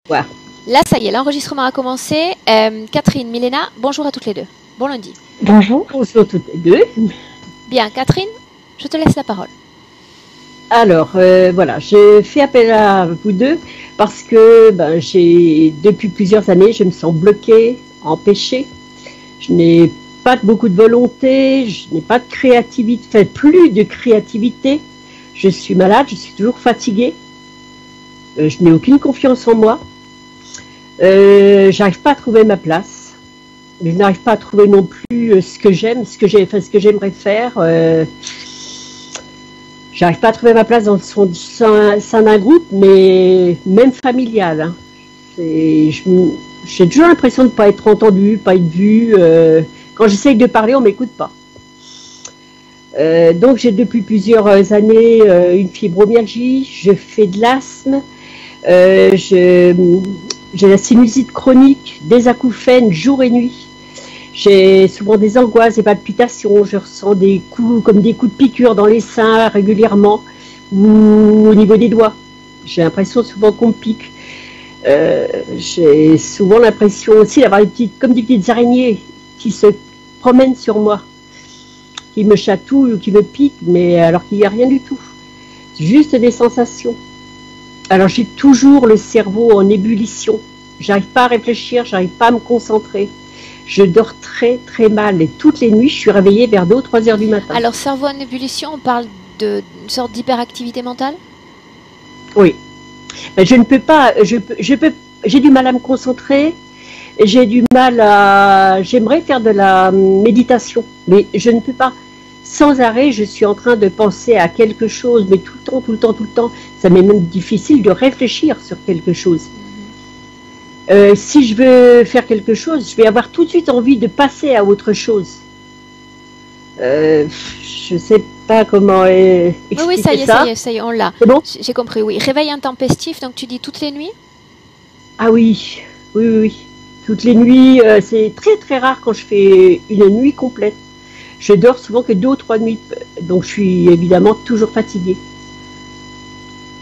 Voilà. Là, ça y est, l'enregistrement a commencé. Catherine, Milena, bonjour à toutes les deux. Bon lundi. Bonjour. Bonjour toutes les deux. Bien, Catherine, je te laisse la parole. Alors, voilà, je fais appel à vous deux parce que depuis plusieurs années, je me sens bloquée, empêchée. Je n'ai pas beaucoup de volonté, je n'ai pas de créativité, enfin plus de créativité. Je suis malade, je suis toujours fatiguée. Je n'ai aucune confiance en moi. J'arrive pas à trouver ma place. Je n'arrive pas à trouver non plus ce que j'aime, ce que j'aimerais faire. J'arrive pas à trouver ma place dans le sein d'un groupe, mais même familial. Hein. J'ai toujours l'impression de ne pas être entendue, pas être vue. Quand j'essaye de parler, on ne m'écoute pas. Donc j'ai depuis plusieurs années une fibromyalgie, je fais de l'asthme, j'ai la sinusite chronique, des acouphènes jour et nuit. J'ai souvent des angoisses, des palpitations, je ressens des coups comme des coups de piqûre dans les seins régulièrement ou au niveau des doigts. J'ai l'impression souvent qu'on me pique. J'ai souvent l'impression aussi d'avoir comme des petites araignées qui se promènent sur moi, qui me chatouillent ou qui me piquent, mais alors qu'il n'y a rien du tout. C'est juste des sensations. Alors j'ai toujours le cerveau en ébullition. J'arrive pas à réfléchir, j'arrive pas à me concentrer. Je dors très très mal et toutes les nuits je suis réveillée vers 2 ou 3 heures du matin. Alors cerveau en ébullition, on parle d'une sorte d'hyperactivité mentale? Oui. Mais je ne peux pas, j'ai du mal à me concentrer, j'ai du mal à, j'aimerais faire de la méditation, mais je ne peux pas. Sans arrêt, je suis en train de penser à quelque chose, mais tout le temps. Ça m'est même difficile de réfléchir sur quelque chose. Si je veux faire quelque chose, je vais avoir tout de suite envie de passer à autre chose. Je sais pas comment expliquer oui, ça y est, on l'a. C'est bon? J'ai compris, oui. Réveil intempestif, donc tu dis toutes les nuits? Ah oui. Toutes les nuits, c'est très très rare quand je fais une nuit complète. Je dors souvent que 2 ou 3 nuits, donc je suis évidemment toujours fatiguée.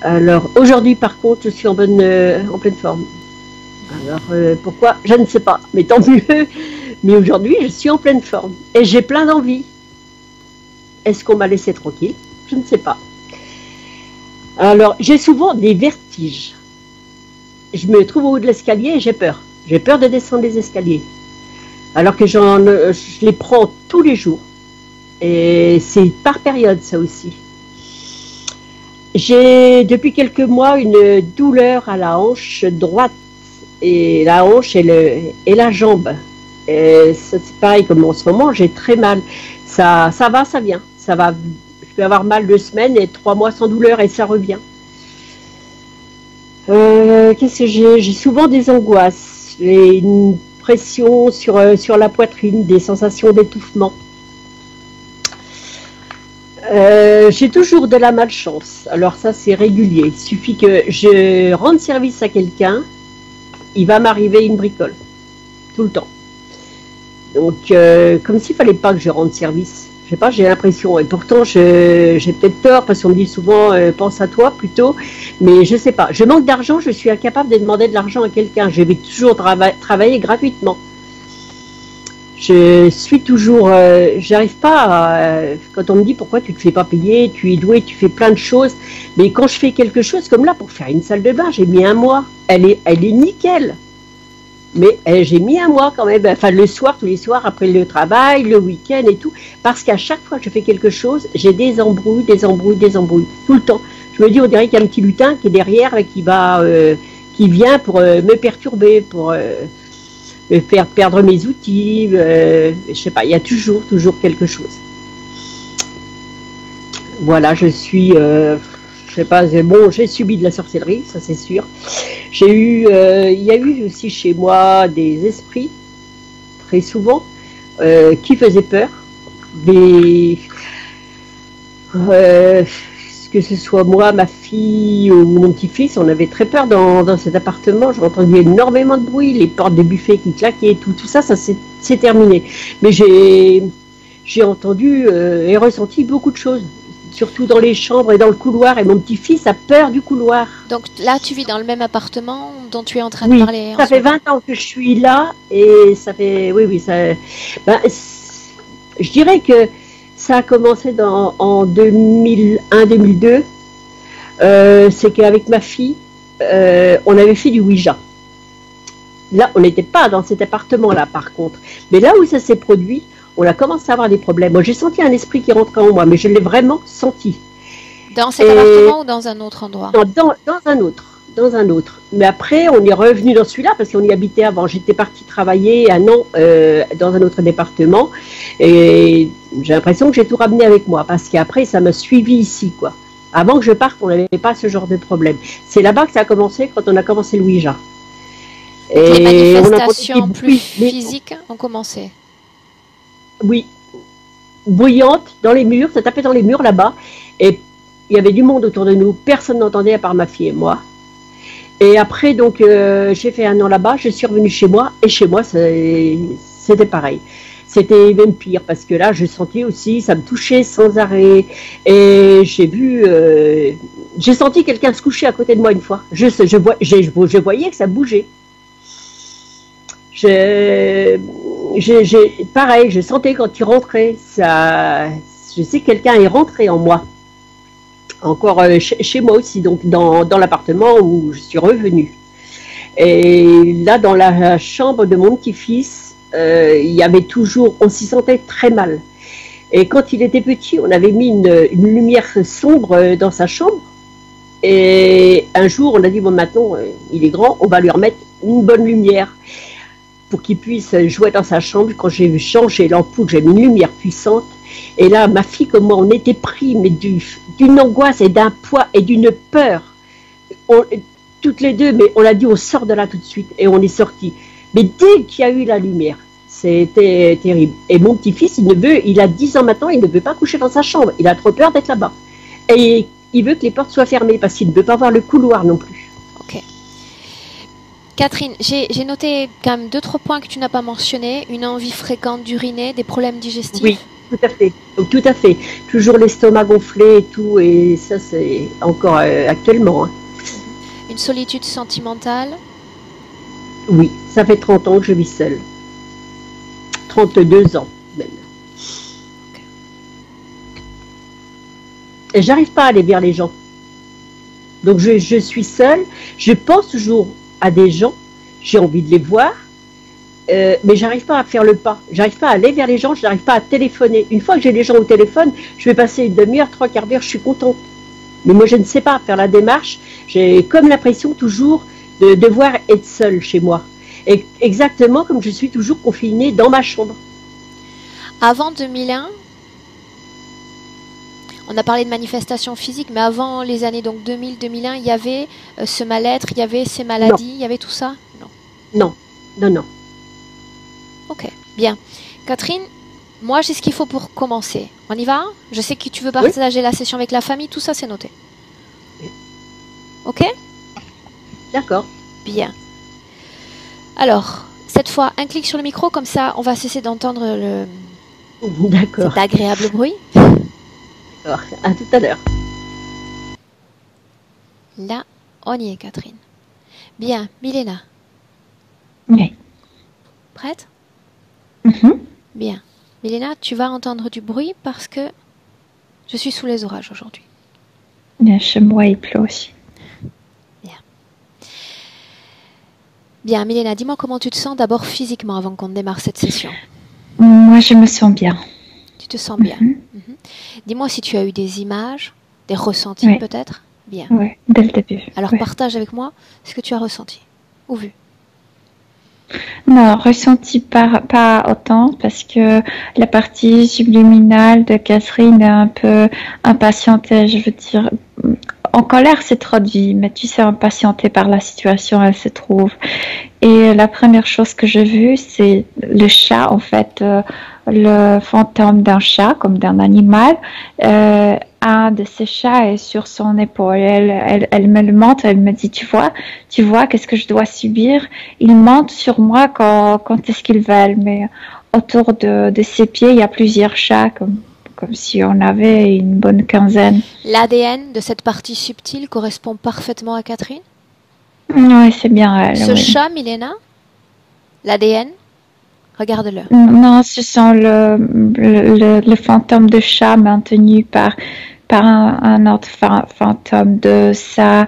Alors aujourd'hui par contre, je suis en pleine forme. Alors pourquoi? Je ne sais pas, mais tant mieux. Mais aujourd'hui, je suis en pleine forme et j'ai plein d'envie. Est-ce qu'on m'a laissé tranquille? Je ne sais pas. Alors j'ai souvent des vertiges. Je me trouve au haut de l'escalier et j'ai peur. J'ai peur de descendre les escaliers. Alors que je les prends tous les jours. Et c'est par période, ça aussi. J'ai depuis quelques mois une douleur à la hanche droite. Et la hanche et la jambe. C'est pareil comme en ce moment, j'ai très mal. Ça va, ça vient. Ça va. Je peux avoir mal 2 semaines et 3 mois sans douleur et ça revient. Qu'est-ce que j'ai? J'ai souvent des angoisses, une pression sur la poitrine, des sensations d'étouffement. J'ai toujours de la malchance. Alors ça, c'est régulier. Il suffit que je rende service à quelqu'un, il va m'arriver une bricole. Tout le temps. Donc, comme s'il ne fallait pas que je rende service. Je sais pas, j'ai l'impression. Et pourtant, j'ai peut-être tort, parce qu'on me dit souvent, pense à toi plutôt. Mais je ne sais pas. Je manque d'argent, je suis incapable de demander de l'argent à quelqu'un. Je vais toujours travailler gratuitement. Je suis toujours... j'arrive pas quand on me dit pourquoi tu ne te fais pas payer, tu es doué, tu fais plein de choses. Mais quand je fais quelque chose comme là, pour faire une salle de bain, j'ai mis 1 mois. Elle est nickel. Mais j'ai mis 1 mois quand même. Enfin, le soir, tous les soirs, après le travail, le week-end et tout. Parce qu'à chaque fois que je fais quelque chose, j'ai des embrouilles. Tout le temps. Je me dis, on dirait qu'il y a un petit lutin qui est derrière, qui vient pour me perturber, pour... me faire perdre mes outils, je sais pas, il y a toujours quelque chose. Voilà, je suis, je sais pas, bon, j'ai subi de la sorcellerie, ça c'est sûr. Il y a eu aussi chez moi des esprits, très souvent, qui faisaient peur, que ce soit moi, ma fille ou mon petit-fils, on avait très peur dans cet appartement. J'ai entendu énormément de bruit, les portes de buffet qui claquaient, tout ça, c'est terminé. Mais j'ai entendu et ressenti beaucoup de choses. surtout dans les chambres et dans le couloir. Et mon petit-fils a peur du couloir. Donc là, tu vis dans le même appartement dont tu es en train de Oui, parler. ça fait 20 ans que je suis là et ça fait, oui, ça, ben, je dirais que ça a commencé en 2001-2002. C'est qu'avec ma fille, on avait fait du Ouija. Là, on n'était pas dans cet appartement-là, par contre. Mais là où ça s'est produit, on a commencé à avoir des problèmes. Moi, j'ai senti un esprit qui rentrait en moi, mais je l'ai vraiment senti. Dans cet appartement ou dans un autre endroit? Dans un autre. Dans un autre. Mais après, on est revenu dans celui-là parce qu'on y habitait avant. J'étais partie travailler un an dans un autre département. Et j'ai l'impression que j'ai tout ramené avec moi parce qu'après, ça m'a suivi ici, quoi. Avant que je parte, on n'avait pas ce genre de problème. C'est là-bas que ça a commencé, quand on a commencé le Ouija. Et les manifestations plus physiques ont commencé. Oui, bruyantes dans les murs, ça tapait dans les murs là-bas. Et il y avait du monde autour de nous, personne n'entendait à part ma fille et moi. Et après, donc, j'ai fait un an là-bas, je suis revenue chez moi, et chez moi, c'était pareil. C'était même pire, parce que là, je sentais aussi, ça me touchait sans arrêt. Et j'ai senti quelqu'un se coucher à côté de moi une fois. Je voyais que ça bougeait. Pareil, je sentais quand il rentrait, je sais que quelqu'un est rentré en moi. Encore chez moi aussi, donc dans l'appartement où je suis revenue. Et là, dans la chambre de mon petit-fils, il y avait toujours, on s'y sentait très mal. Et quand il était petit, on avait mis une lumière sombre dans sa chambre. Et un jour, on a dit, bon, maintenant, il est grand, on va lui remettre une bonne lumière pour qu'il puisse jouer dans sa chambre. Quand j'ai changé l'ampoule, j'ai mis une lumière puissante. Et là, ma fille comme moi, on était pris, mais d'une angoisse et d'un poids et d'une peur. Toutes les deux, mais on a dit, on sort de là tout de suite. Et on est sortis. Mais dès qu'il y a eu la lumière, c'était terrible. Et mon petit-fils, il a 10 ans maintenant, il ne veut pas coucher dans sa chambre. Il a trop peur d'être là-bas. Et il veut que les portes soient fermées parce qu'il ne veut pas voir le couloir non plus. Ok. Catherine, j'ai noté quand même 2-3 points que tu n'as pas mentionnés. Une envie fréquente d'uriner, des problèmes digestifs. Oui, tout à fait. Donc, tout à fait. Toujours l'estomac gonflé et tout. Et ça, c'est encore actuellement. Hein. Une solitude sentimentale. Oui, ça fait 30 ans que je vis seule. 32 ans même. Okay. Et j'arrive pas à aller vers les gens. Donc je suis seule. Je pense toujours à des gens. J'ai envie de les voir. Mais j'arrive pas à faire le pas. J'arrive pas à aller vers les gens. Je n'arrive pas à téléphoner. Une fois que j'ai les gens au téléphone, je vais passer une demi-heure, 3/4 d'heure. Je suis contente. Mais moi, je ne sais pas faire la démarche. J'ai comme l'impression toujours de devoir être seule chez moi. Et exactement comme je suis toujours confinée dans ma chambre. Avant 2001, on a parlé de manifestations physiques, mais avant les années donc 2000-2001, il y avait ce mal-être, il y avait ces maladies, il y avait tout ça? Non. Non. Ok, bien. Catherine, moi j'ai ce qu'il faut pour commencer. On y va? Je sais que tu veux partager la session avec la famille, tout ça c'est noté. Oui. Ok? D'accord. Bien. Alors, cette fois, un clic sur le micro, comme ça on va cesser d'entendre cet agréable bruit. D'accord, à tout à l'heure. Là, on y est, Catherine. Bien, Milena. Oui. Prête? Mm-hmm. Bien. Milena, tu vas entendre du bruit parce que je suis sous les orages aujourd'hui. Bien, chez moi, il pleut aussi. Bien, Milena, dis-moi comment tu te sens d'abord physiquement avant qu'on démarre cette session. Moi, je me sens bien. Tu te sens bien. Dis-moi si tu as eu des images, des ressentis peut-être. Bien. Oui, dès le début. Alors partage avec moi ce que tu as ressenti ou vu. Non, ressenti pas autant parce que la partie subliminale de Catherine est un peu impatientée, je veux dire. En colère, c'est trop dit, mais tu sais, impatientée par la situation, elle se trouve. Et la première chose que j'ai vue, c'est le chat, en fait, le fantôme d'un chat, comme d'un animal. Un de ces chats est sur son épaule. Elle me le montre, elle me dit, tu vois, qu'est-ce que je dois subir? Ils montent sur moi quand est-ce qu'ils veulent, mais autour de ses pieds, il y a plusieurs chats, comme si on avait une bonne quinzaine. L'ADN de cette partie subtile correspond parfaitement à Catherine? Oui, c'est bien elle. Ce Oui. chat, Milena, l'ADN, regarde-le. Non, ce sont le fantôme de chat maintenu par un autre fantôme de sa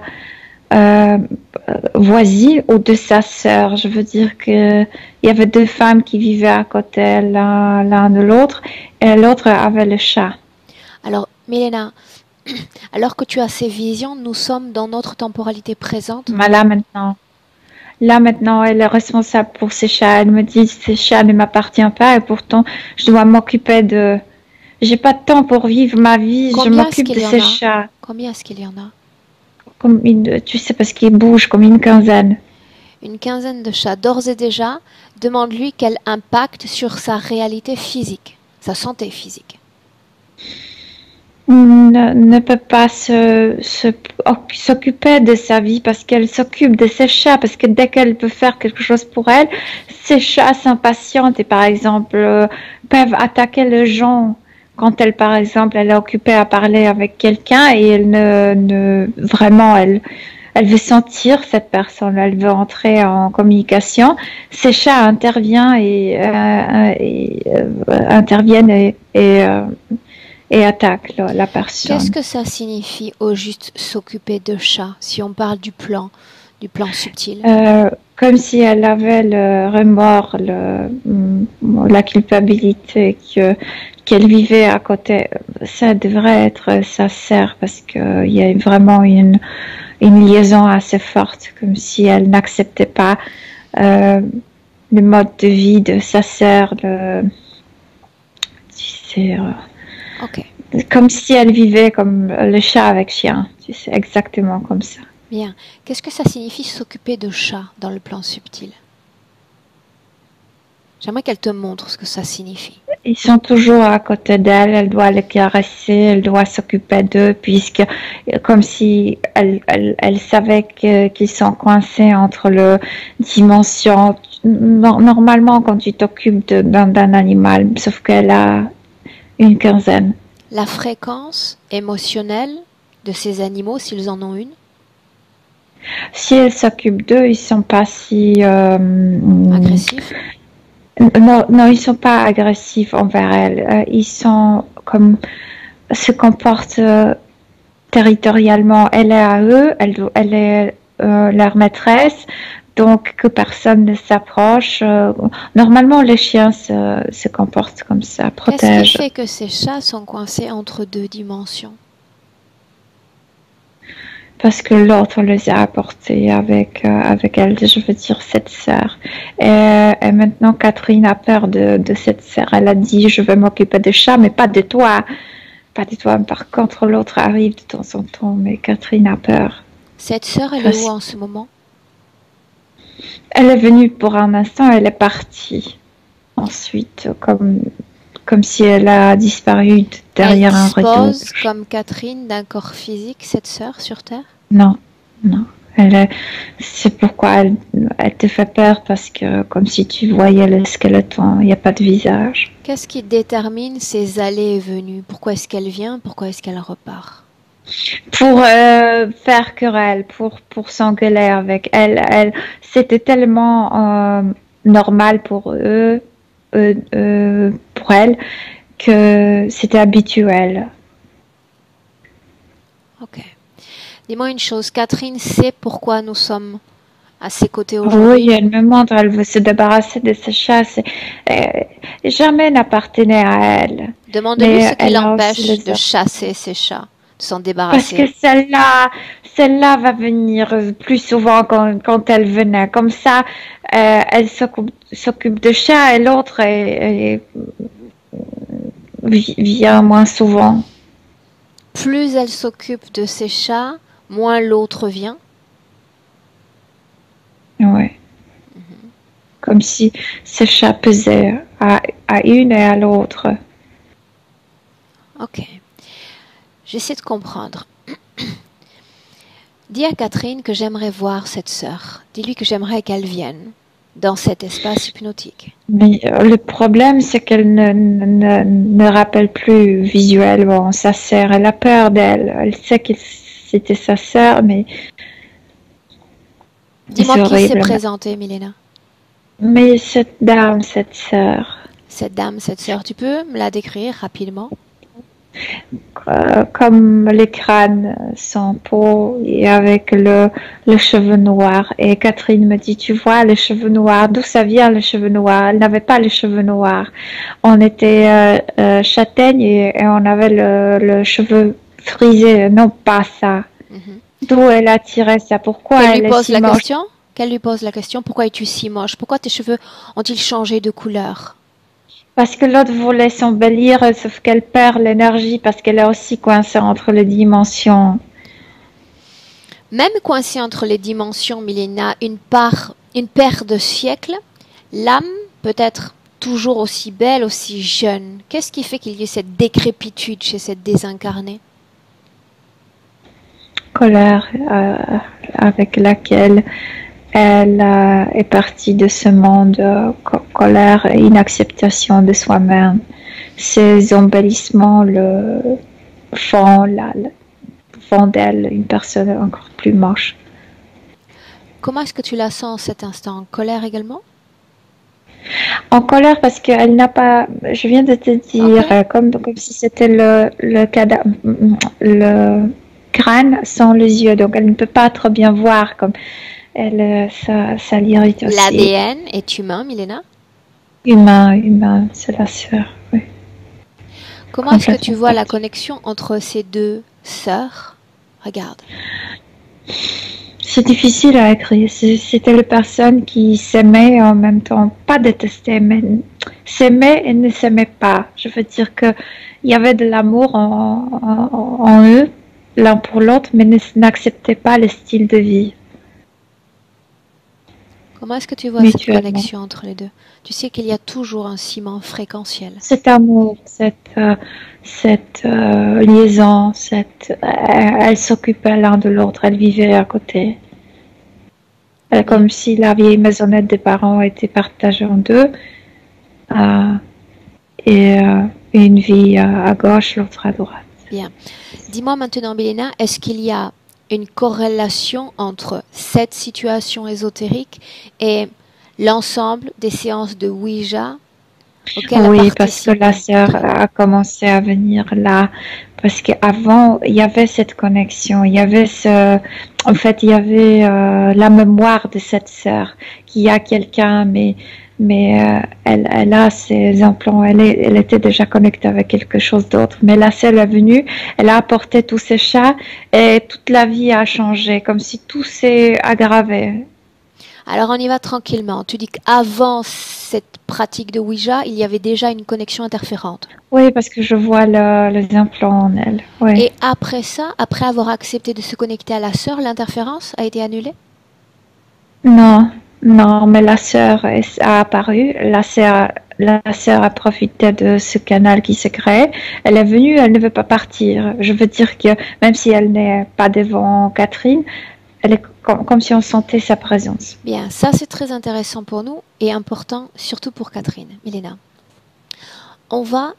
voisine ou de sa sœur. Je veux dire que il y avait deux femmes qui vivaient à côté l'un de l'autre et l'autre avait le chat. Alors, Milena, alors que tu as ces visions, nous sommes dans notre temporalité présente. Mais là maintenant, elle est responsable pour ces chats. Elle me dit ces chats ne m'appartiennent pas et pourtant je dois m'occuper de. J'ai pas de temps pour vivre ma vie. Je m'occupe de ces chats. Combien est-ce qu'il y en a? Comme tu sais, parce qu'ils bougent comme une quinzaine. Une quinzaine de chats. D'ores et déjà, demande-lui quel impact sur sa réalité physique, sa santé physique. Ne peut pas s'occuper de sa vie parce qu'elle s'occupe de ses chats, parce que dès qu'elle peut faire quelque chose pour elle, ces chats s'impatientent et par exemple peuvent attaquer les gens. Quand elle, par exemple, elle est occupée à parler avec quelqu'un et elle vraiment, elle veut sentir cette personne, elle veut entrer en communication. Ces chats interviennent et attaquent la personne. Qu'est-ce que ça signifie au juste s'occuper de chats, si on parle du plan subtil? Comme si elle avait le remords, la culpabilité qu'elle vivait à côté. Ça devrait être sa sœur parce qu'il y a vraiment une liaison assez forte, comme si elle n'acceptait pas le mode de vie de sa sœur. Ok. Comme si elle vivait comme le chat avec chien, tu sais, exactement comme ça. Bien. Qu'est-ce que ça signifie s'occuper de chats dans le plan subtil? J'aimerais qu'elle te montre ce que ça signifie. Ils sont toujours à côté d'elle, elle doit les caresser, elle doit s'occuper d'eux, puisque comme si elle savait qu'ils sont coincés entre le dimension. Normalement, quand tu t'occupes d'un animal, sauf qu'elle a une quinzaine. La fréquence émotionnelle de ces animaux, s'ils en ont une? Si elle s'occupe d'eux, ils sont pas si agressifs. Non, ils sont pas agressifs envers elle. Ils sont comme se comportent territorialement. Elle est à eux, elle est leur maîtresse, donc que personne ne s'approche. Normalement, les chiens se comportent comme ça, protègent. Qu'est-ce qui fait que ces chats sont coincés entre deux dimensions? Parce que l'autre les a apportés avec elle, je veux dire cette sœur. Et maintenant, Catherine a peur de cette sœur. Elle a dit, je vais m'occuper des chats, mais pas de toi. Pas de toi. Par contre, l'autre arrive de temps en temps, mais Catherine a peur. Cette sœur, elle est où en ce moment? Elle est venue pour un instant, elle est partie. Ensuite, comme si elle a disparu derrière un rideau. Elle dispose, comme Catherine, d'un corps physique, cette sœur, sur Terre? Non. C'est pourquoi elle te fait peur, parce que comme si tu voyais le squelette, il n'y a pas de visage. Qu'est-ce qui détermine ses allées et venues? Pourquoi est-ce qu'elle vient? Pourquoi est-ce qu'elle repart? Pour faire querelle, pour s'engueuler avec elle. C'était tellement normal pour eux. Pour elle que c'était habituel. Ok. Dis-moi une chose, Catherine sait pourquoi nous sommes à ses côtés aujourd'hui? Oui, elle me montre, elle veut se débarrasser de ces chats. Jamais n'appartenait à elle. Demande-lui ce qui l'empêche de chasser ces chats, de s'en débarrasser. Parce que celle-là va venir plus souvent quand elle venait. Comme ça, elle s'occupe de chats et l'autre vient moins souvent. Plus elle s'occupe de ces chats, moins l'autre vient. Oui. Comme si ces chats pesaient à une et à l'autre. Ok. J'essaie de comprendre. Dis à Catherine que j'aimerais voir cette sœur. Dis-lui que j'aimerais qu'elle vienne. dans cet espace hypnotique. Mais le problème, c'est qu'elle ne rappelle plus visuellement sa sœur. Elle a peur d'elle. Elle sait que c'était sa sœur, mais Dis-moi c'est qui s'est horrible. présenté, Milena. Mais cette dame, cette sœur, Cette dame, cette sœur, tu peux me la décrire rapidement? comme les crânes sans peau et avec le cheveu noir. Et Catherine me dit, tu vois, les cheveux noirs, d'où ça vient les cheveux noirs? Elle n'avait pas les cheveux noirs. On était châtaigne et on avait le cheveu frisé. Non, pas ça. D'où elle a tiré ça? Pourquoi Qu'elle elle lui est pose si la moche? question? Qu'elle lui pose la question, pourquoi es-tu si moche? Pourquoi tes cheveux ont-ils changé de couleur? Parce que l'autre voulait s'embellir, sauf qu'elle perd l'énergie parce qu'elle est aussi coincée entre les dimensions. Même coincée entre les dimensions, Milena, une paire de siècles, l'âme peut être toujours aussi belle, aussi jeune. Qu'est-ce qui fait qu'il y ait cette décrépitude chez cette désincarnée? Colère avec laquelle elle est partie de ce monde, colère et inacceptation de soi-même. Ces embellissements font d'elle une personne encore plus moche. Comment est-ce que tu la sens en cet instant? En colère également? En colère parce qu'elle n'a pas, je viens de te dire, Ok. comme si c'était le crâne sans les yeux, donc elle ne peut pas trop bien voir, comme ça l'irrite aussi. L'ADN est humain, Milena? Humain, c'est la sœur, oui. Comment est-ce que tu Complètement vois la parti. connexion entre ces deux sœurs? Regarde. C'est difficile à écrire. C'était les personnes qui s'aimaient et en même temps pas détestaient, mais s'aimaient et ne s'aimaient pas. Je veux dire que il y avait de l'amour en eux, l'un pour l'autre, mais n'acceptaient pas le style de vie Comment est-ce que tu vois cette mutuellement. connexion entre les deux? Tu sais qu'il y a toujours un ciment fréquentiel. Cet amour, cette liaison, elles s'occupaient l'un de l'autre, elles vivaient à côté. Comme si la vieille maisonnette des parents était partagée en deux, et une vie à gauche, l'autre à droite. Bien. Dis-moi maintenant, Milena, est-ce qu'il y a une corrélation entre cette situation ésotérique et l'ensemble des séances de Ouija auxquelles Oui, a parce que participé la sœur Catherine? a commencé à venir là, parce qu'avant, il y avait cette connexion, il y avait la mémoire de cette sœur, qui a quelqu'un, mais elle a ses implants, elle était déjà connectée avec quelque chose d'autre. Mais la sœur est venue, elle a apporté tous ses chats, et toute la vie a changé, comme si tout s'est aggravé. Alors on y va tranquillement. Tu dis qu'avant cette pratique de Ouija, il y avait déjà une connexion interférente. Oui, parce que je vois les implants en elle. Oui. Et après ça, après avoir accepté de se connecter à la sœur, l'interférence a été annulée? Non, non, mais la sœur a apparu. La sœur a profité de ce canal qui s'est créé. Elle est venue, elle ne veut pas partir. Je veux dire que même si elle n'est pas devant Catherine, elle est comme si on sentait sa présence. Bien, ça c'est très intéressant pour nous et important surtout pour Catherine. Milena, on va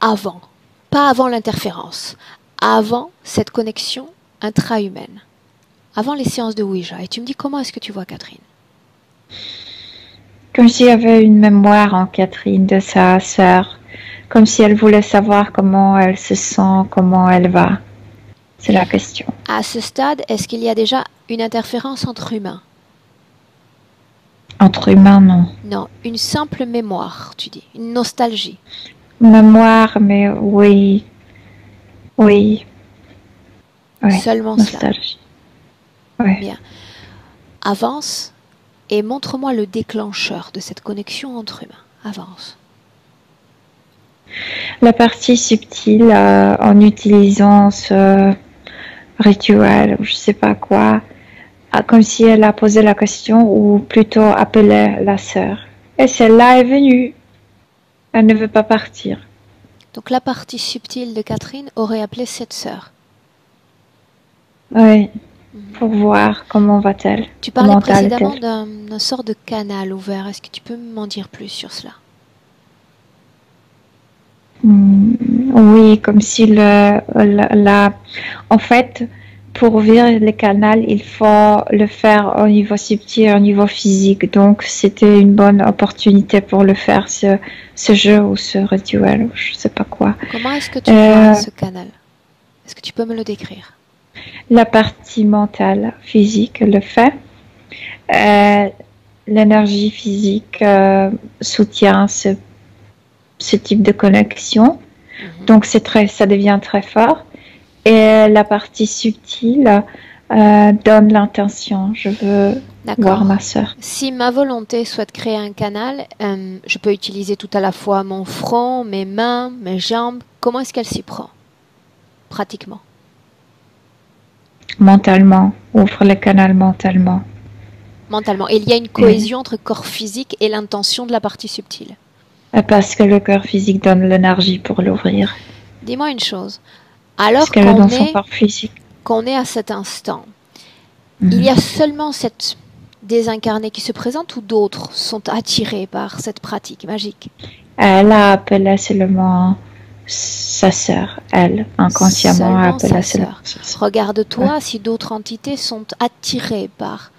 avant, pas avant l'interférence, avant cette connexion intra-humaine, avant les séances de Ouija. Et tu me dis comment est-ce que tu vois Catherine? Comme s'il y avait une mémoire en Catherine de sa sœur, comme si elle voulait savoir comment elle se sent, comment elle va. C'est la question. À ce stade, est-ce qu'il y a déjà une interférence entre humains? Entre humains, non. Non, une simple mémoire, tu dis, une nostalgie. Mémoire, mais oui. Oui. Seulement cela. Nostalgie. Oui. Bien. Avance et montre-moi le déclencheur de cette connexion entre humains. Avance. La partie subtile, en utilisant ce rituel, ou je sais pas quoi, comme si elle a posé la question, ou plutôt appelé la sœur. Et celle-là est venue. Elle ne veut pas partir. Donc la partie subtile de Catherine aurait appelé cette sœur. Oui. pour voir comment va-t-elle. Tu parlais Comment précédemment allait-elle. d'un sort de canal ouvert. Est-ce que tu peux m'en dire plus sur cela? Oui, comme si en fait, pour ouvrir le canal, il faut le faire au niveau subtil, au niveau physique. Donc, c'était une bonne opportunité pour le faire, ce jeu ou ce rituel, ou je sais pas quoi. Comment est-ce que tu vois ce canal? Est-ce que tu peux me le décrire? La partie mentale, physique le fait. L'énergie physique soutient ce type de connexion. Donc, ça devient très fort. Et la partie subtile donne l'intention. Je veux voir ma sœur. Si ma volonté souhaite créer un canal, je peux utiliser tout à la fois mon front, mes mains, mes jambes. Comment est-ce qu'elle s'y prend, pratiquement? Mentalement. Ouvre le canal mentalement. Mentalement. Et il y a une cohésion entre corps physique et l'intention de la partie subtile. Parce que le corps physique donne l'énergie pour l'ouvrir. Dis-moi une chose. Alors qu'on est à cet instant, il y a seulement cette désincarnée qui se présente ou d'autres sont attirés par cette pratique magique? Elle a appelé seulement sa sœur. Elle, inconsciemment, a appelé seulement sa sœur. Regarde-toi si d'autres entités sont attirées par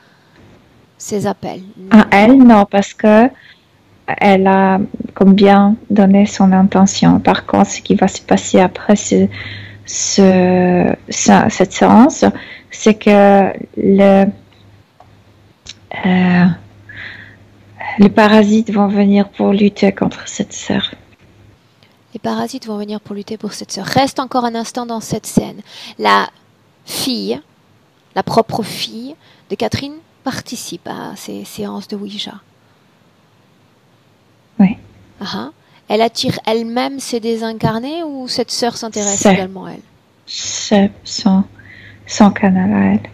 ces appels. Elle, non, parce que elle a comme bien donné son intention. Par contre, ce qui va se passer après cette séance, c'est que les parasites vont venir pour lutter contre cette sœur. Les parasites vont venir pour lutter pour cette sœur. Reste encore un instant dans cette scène. La fille, la propre fille de Catherine, participe à ces séances de Ouija. Oui. Elle attire elle-même ses désincarnés ou cette sœur s'intéresse également à elle? C'est son canal à elle.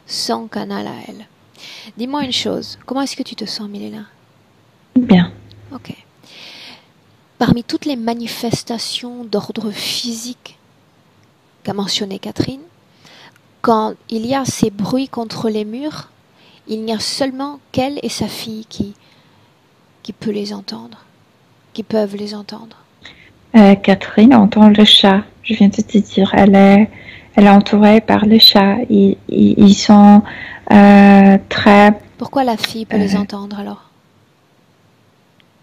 Son canal à elle. Dis-moi une chose. Comment est-ce que tu te sens, Milena? Bien. Ok. Parmi toutes les manifestations d'ordre physique qu'a mentionné Catherine, quand il y a ces bruits contre les murs, il n'y a seulement qu'elle et sa fille qui peut les entendre, qui peuvent les entendre. Catherine entend le chat. Je viens de te dire, elle est entourée par le chat. Ils sont très... Pourquoi la fille peut les entendre alors?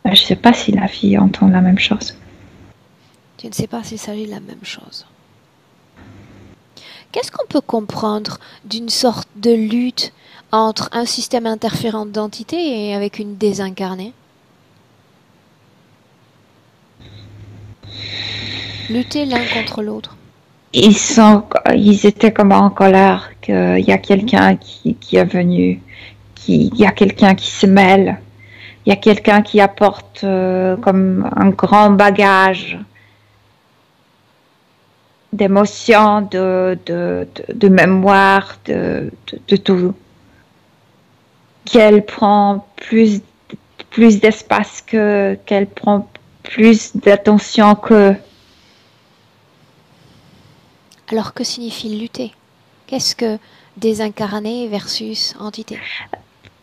Je ne sais pas si la fille entend la même chose. Tu ne sais pas s'il s'agit de la même chose. Qu'est-ce qu'on peut comprendre d'une sorte de lutte entre un système interférent d'entités et avec une désincarnée? Lutter l'un contre l'autre. Ils étaient comme en colère qu'il y a quelqu'un qui est venu, il y a quelqu'un qui se mêle, il y a quelqu'un qui apporte comme un grand bagage d'émotions, de mémoire, de tout. Qu'elle prend plus d'espace qu'elle prend plus d'attention que... Alors que signifie lutter? Qu'est-ce que désincarné versus entité?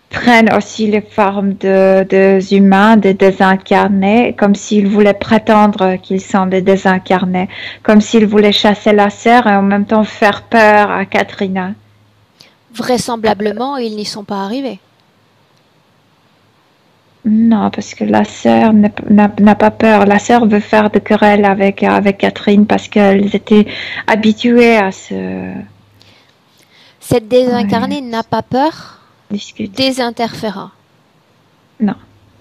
Prennent aussi les formes des humains, des désincarnés, comme s'ils voulaient prétendre qu'ils sont des désincarnés, comme s'ils voulaient chasser la sœur et en même temps faire peur à Katrina. Vraisemblablement, ils n'y sont pas arrivés. Non, parce que la sœur n'a pas peur. La sœur veut faire de querelles avec Catherine parce qu'elles étaient habituées à ce... Cette désincarnée n'a pas peur discuter. des interférents? Non.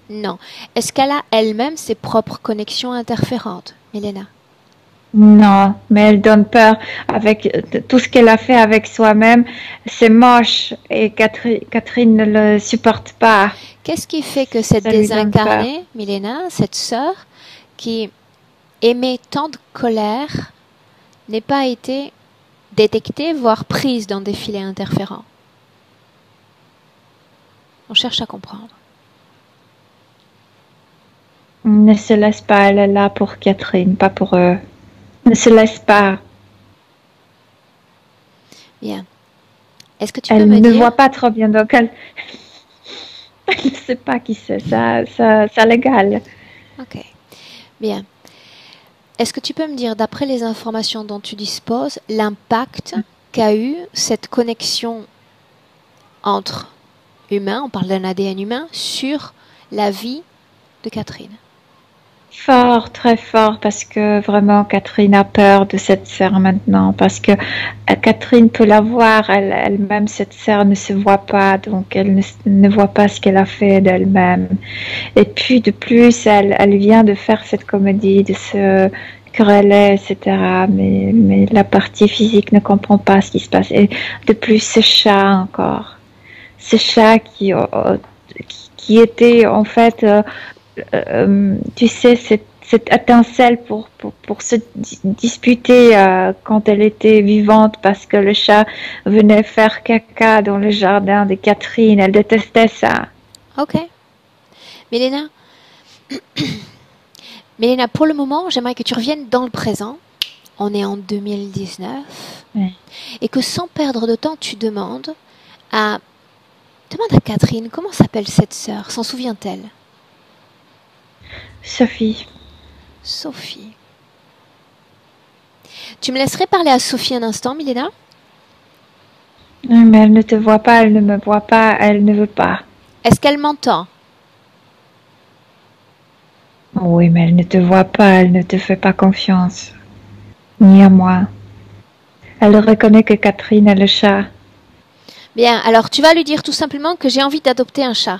Non. Est-ce qu'elle a elle-même ses propres connexions interférentes, Milena? Non, mais elle donne peur avec tout ce qu'elle a fait avec soi-même. C'est moche et Catherine ne le supporte pas. Qu'est-ce qui fait que cette désincarnée, Milena, cette sœur, qui émet tant de colère, n'ait pas été détectée, voire prise dans des filets interférents? On cherche à comprendre. Ne se laisse pas, elle est là pour Catherine, pas pour eux. Ne se laisse pas. Bien. Est-ce que tu peux Elle me ne dire... voit pas trop bien, donc elle ne sait pas qui c'est, ça l'égale. Ok, bien. Est-ce que tu peux me dire, d'après les informations dont tu disposes, l'impact qu'a eu cette connexion entre humains, on parle d'un ADN humain, sur la vie de Catherine? Fort, très fort, parce que vraiment Catherine a peur de cette sœur maintenant, parce que Catherine peut la voir, elle-même, cette sœur ne se voit pas, donc elle ne voit pas ce qu'elle a fait d'elle-même. Et puis de plus, elle vient de faire cette comédie, de se quereller, etc. Mais la partie physique ne comprend pas ce qui se passe. Et de plus, ce chat encore. Ce chat qui était en fait... tu sais, cette étincelle pour se disputer quand elle était vivante parce que le chat venait faire caca dans le jardin de Catherine. Elle détestait ça. Ok. Milena, Milena, pour le moment, j'aimerais que tu reviennes dans le présent. On est en 2019. Ouais. Et que sans perdre de temps, tu demandes à Catherine, comment s'appelle cette sœur? S'en souvient-elle? Sophie. Sophie. Tu me laisserais parler à Sophie un instant, Milena? Mais elle ne te voit pas, elle ne me voit pas, elle ne veut pas. Est-ce qu'elle m'entend? Oui, mais elle ne te voit pas, elle ne te fait pas confiance. Ni à moi. Elle reconnaît que Catherine est le chat. Bien, alors tu vas lui dire tout simplement que j'ai envie d'adopter un chat.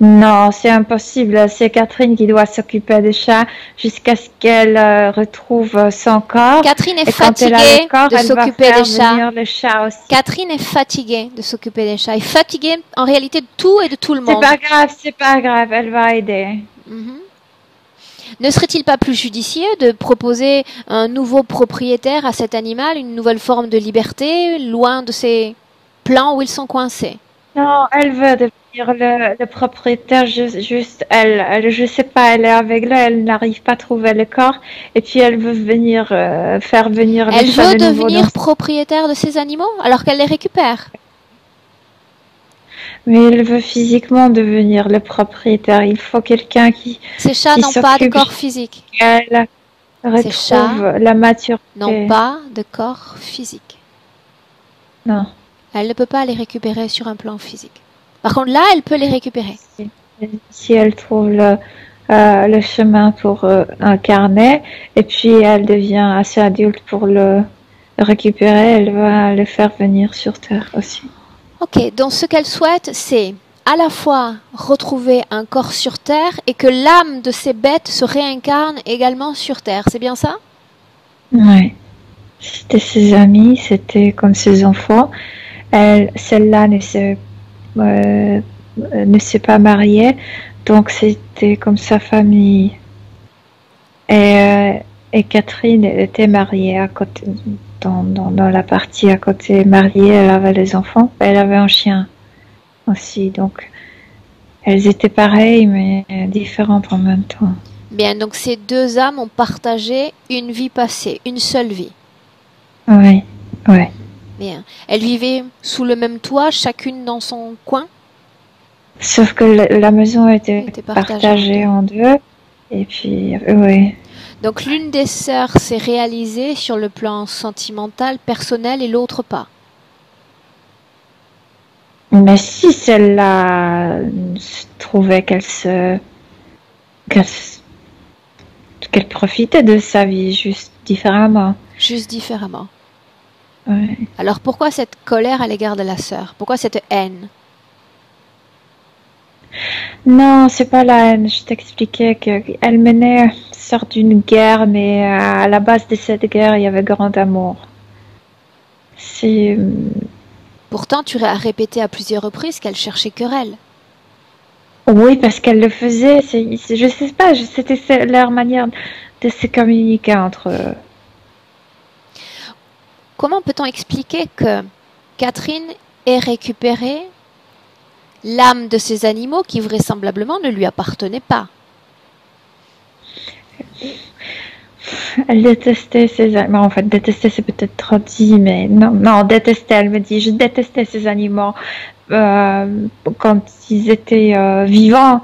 Non, c'est impossible. C'est Catherine qui doit s'occuper des chats jusqu'à ce qu'elle retrouve son corps. Catherine est Et quand elle a fatiguée le corps, de elle va s'occuper faire des chats. venir le chat aussi. Catherine est fatiguée de s'occuper des chats. Elle est fatiguée en réalité de tout et de tout le monde. C'est pas grave, elle va aider. Mhm. Ne serait-il pas plus judicieux de proposer un nouveau propriétaire à cet animal, une nouvelle forme de liberté, loin de ces plans où ils sont coincés? Non, elle veut devenir le propriétaire, juste elle, je sais pas, elle est aveugle, elle n'arrive pas à trouver le corps, et puis elle veut venir faire venir Elle le chat veut de nouveau devenir dans... propriétaire de ces animaux alors qu'elle les récupère. Mais elle veut physiquement devenir le propriétaire. Il faut quelqu'un Ces chats qui n'ont pas de s'occupe corps physique. qu'elle Ces chats retrouve la maturité. n'ont pas de corps physique. Non. Elle ne peut pas les récupérer sur un plan physique. Par contre, là, elle peut les récupérer. Si elle trouve le chemin pour incarner, et puis elle devient assez adulte pour le récupérer, elle va le faire venir sur Terre aussi. Ok, donc ce qu'elle souhaite, c'est à la fois retrouver un corps sur Terre et que l'âme de ces bêtes se réincarne également sur Terre. C'est bien ça? Oui. C'était ses amis, c'était comme ses enfants. Celle-là ne s'est pas mariée, donc c'était comme sa famille. Et Catherine était mariée à côté, dans la partie à côté mariée, elle avait les enfants, elle avait un chien aussi, donc elles étaient pareilles mais différentes en même temps. Bien, donc ces deux âmes ont partagé une vie passée, une seule vie. Oui, oui. Bien. Elles vivaient sous le même toit, chacune dans son coin? Sauf que la maison était partagée en deux, et puis, oui. Donc l'une des sœurs s'est réalisée sur le plan sentimental, personnel, et l'autre pas. Mais si celle-là trouvait qu'elle profitait de sa vie juste différemment. Juste différemment. Ouais. Alors pourquoi cette colère à l'égard de la sœur? Pourquoi cette haine? Non, c'est pas la haine. Je t'expliquais qu'elle menait sorte d'une guerre, mais à la base de cette guerre, il y avait grand amour. Pourtant, tu as répété à plusieurs reprises qu'elle cherchait querelle. Oui, parce qu'elle le faisait. Je sais pas, c'était leur manière de se communiquer entre eux. Comment peut-on expliquer que Catherine ait récupéré l'âme de ces animaux qui vraisemblablement ne lui appartenaient pas? Elle détestait ses animaux. En fait, détester, c'est peut-être trop dit, mais non, non, détester. Elle me dit, je détestais ces animaux quand ils étaient vivants,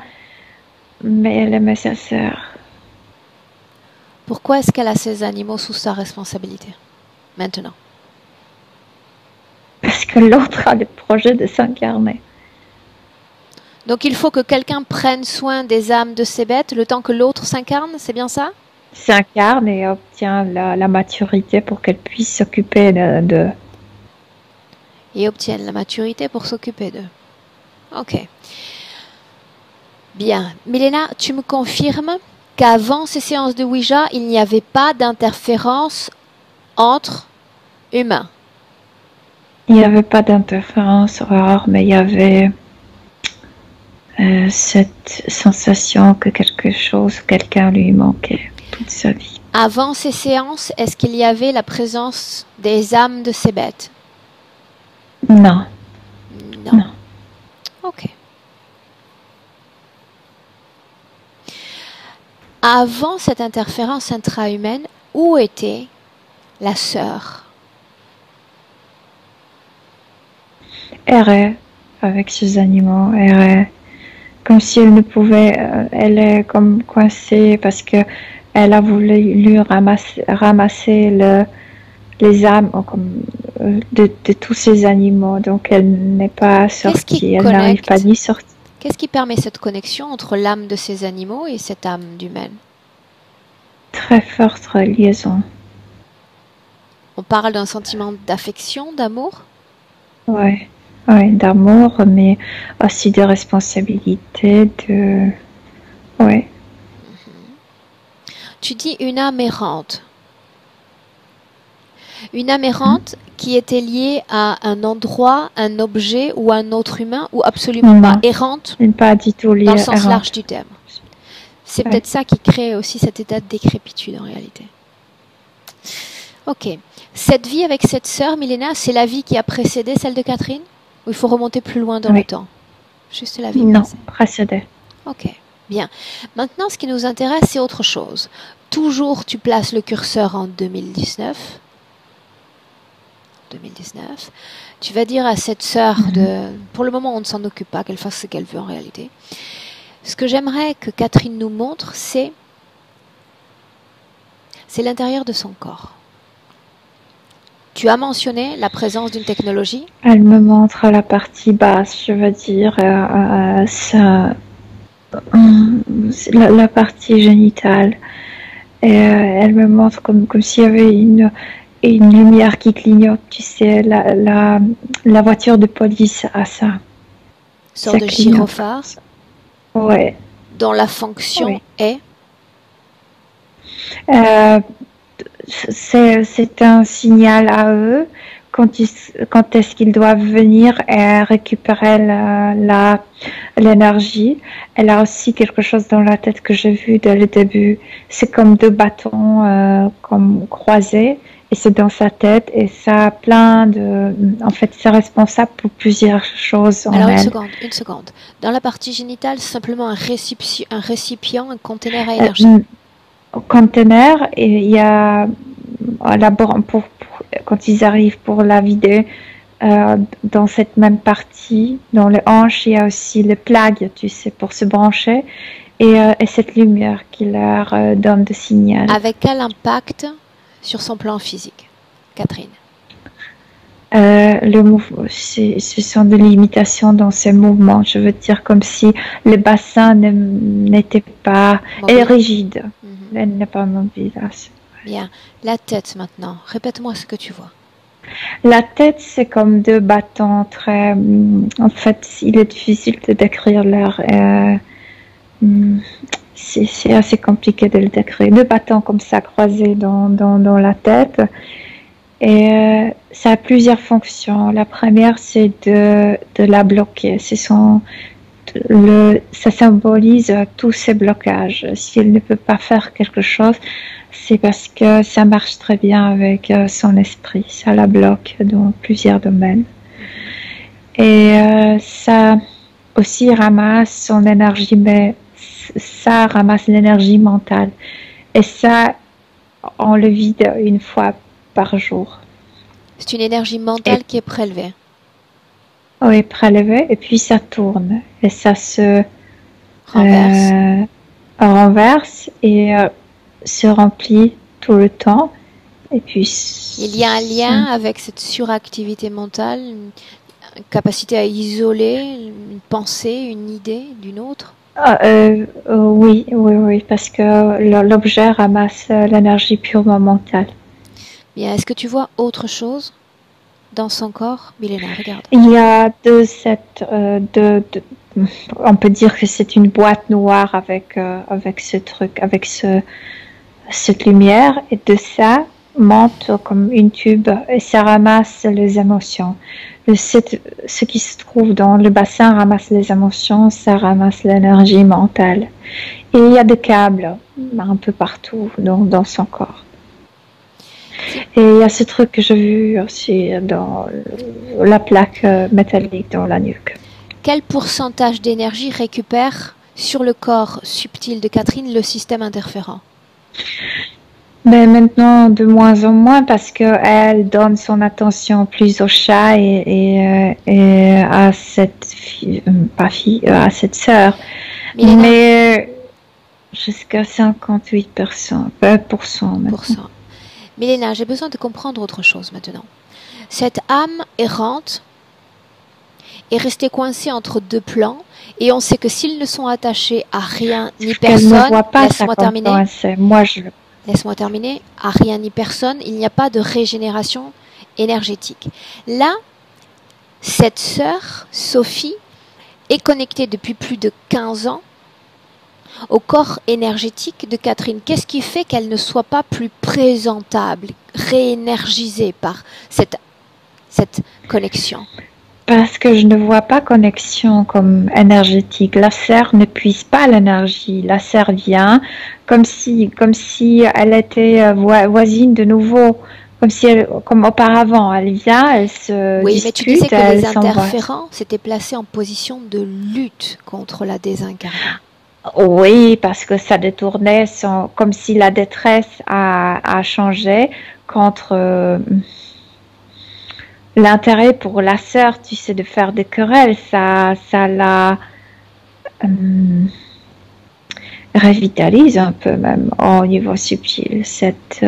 mais elle aimait sa sœur. Pourquoi est-ce qu'elle a ces animaux sous sa responsabilité maintenant? Parce que l'autre a le projet de s'incarner. Donc il faut que quelqu'un prenne soin des âmes de ces bêtes le temps que l'autre s'incarne, c'est bien ça? S'incarne et obtient la maturité pour qu'elle puisse s'occuper de... Et obtiennent la maturité pour s'occuper d'eux. Ok. Bien. Milena, tu me confirmes qu'avant ces séances de Ouija, il n'y avait pas d'interférence entre humains? Il n'y avait pas d'interférence rare, mais il y avait cette sensation que quelque chose, quelqu'un lui manquait toute sa vie. Avant ces séances, est-ce qu'il y avait la présence des âmes de ces bêtes? Non. Non. Non. Ok. Avant cette interférence intra-humaine, où était la sœur? Errait avec ses animaux, errait comme si elle ne pouvait, elle est comme coincée parce que elle a voulu lui ramasser les âmes de tous ces animaux, donc elle n'est pas sortie, elle n'arrive pas ni sortie. Qu'est-ce qui permet cette connexion entre l'âme de ces animaux et cette âme d'humaine? Très forte liaison. On parle d'un sentiment d'affection, d'amour? Oui, d'amour, mais aussi de responsabilité, de... Ouais. Tu dis une âme errante. Une âme errante qui était liée à un endroit, un objet ou un autre humain ou absolument pas errante? Pas du tout liée dans le sens large du terme. C'est peut-être ça qui crée aussi cet état de décrépitude en réalité. Ok. Cette vie avec cette sœur, Milena, c'est la vie qui a précédé celle de Catherine? Ou il faut remonter plus loin dans le temps? Juste la vie Non, précédée. Ok, bien. Maintenant, ce qui nous intéresse, c'est autre chose. Toujours, tu places le curseur en 2019. 2019. Tu vas dire à cette sœur pour le moment, on ne s'en occupe pas, qu'elle fasse ce qu'elle veut en réalité. Ce que j'aimerais que Catherine nous montre, c'est l'intérieur de son corps. Tu as mentionné la présence d'une technologie. Elle me montre la partie basse, je veux dire, la partie génitale. Et elle me montre comme s'il y avait une lumière qui clignote, tu sais, la voiture de police a ça. Sorte de gyrophare. Ouais. Dont la fonction est c'est un signal à eux quand est-ce qu'ils doivent venir et récupérer l'énergie. Elle a aussi quelque chose dans la tête que j'ai vu dès le début. C'est comme deux bâtons comme croisés et c'est dans sa tête et ça a plein de... En fait, c'est responsable pour plusieurs choses en Alors, elle. une seconde. Dans la partie génitale, c'est simplement un récipient, un conteneur à énergie. Au conteneur, et il y a quand ils arrivent pour la vider, dans cette même partie, dans les hanches, il y a aussi le plug, tu sais, pour se brancher, et cette lumière qui leur donne des signaux. Avec quel impact sur son plan physique, Catherine? Ce sont des limitations dans ces mouvements. Je veux dire comme si le bassin n'était pas rigide. Elle n'est pas mobile. Bien. La tête maintenant. Répète-moi ce que tu vois. La tête, c'est comme deux bâtons très... En fait, il est difficile de décrire leur... c'est assez compliqué de le décrire. Deux bâtons comme ça croisés dans la tête. Et ça a plusieurs fonctions. La première, c'est de la bloquer. Ça symbolise tous ces blocages. Si elle ne peut pas faire quelque chose, c'est parce que ça marche très bien avec son esprit. Ça la bloque dans plusieurs domaines. Et ça aussi ramasse son énergie, mais ça ramasse l'énergie mentale. Et ça on le vide une fois par jour. C'est une énergie mentale qui est prélevée. Oui, prélevée, et puis ça tourne. Et ça se renverse et se remplit tout le temps. Et puis, il y a un lien avec cette suractivité mentale, une capacité à isoler une pensée, une idée d'une autre? Oui, parce que l'objet ramasse l'énergie purement mentale. Bien, est-ce que tu vois autre chose dans son corps, Milena? Regarde. Il y a on peut dire que c'est une boîte noire avec ce truc, avec cette lumière, et de ça monte comme une tube et ça ramasse les émotions. Ce qui se trouve dans le bassin ramasse les émotions, ça ramasse l'énergie mentale. Et il y a des câbles un peu partout dans son corps. Et il y a ce truc que j'ai vu aussi dans la plaque métallique dans la nuque. Quel pourcentage d'énergie récupère sur le corps subtil de Catherine le système interférent? Mais maintenant, de moins en moins, parce qu'elle donne son attention plus au chat et à cette à cette sœur. Mais jusqu'à 58%, maintenant. Milena, j'ai besoin de comprendre autre chose maintenant. Cette âme errante est restée coincée entre deux plans et on sait que s'ils ne sont attachés à rien ni personne, laisse-moi terminer. Laisse-moi terminer. À rien ni personne, il n'y a pas de régénération énergétique. Là, cette sœur, Sophie, est connectée depuis plus de 15 ans au corps énergétique de Catherine. Qu'est-ce qui fait qu'elle ne soit pas plus présentable, réénergisée par cette connexion? Parce que je ne vois pas connexion comme énergétique. La sœur ne puise pas l'énergie. La sœur vient comme si elle était voisine de nouveau, comme auparavant. Elle vient, elle se oui, dispute, mais tu disais que les interférents s'étaient placés en position de lutte contre la désincarnation. Oui, parce que ça détournait comme si la détresse a changé contre l'intérêt pour la sœur, tu sais, de faire des querelles. Ça la revitalise un peu même au niveau subtil, cette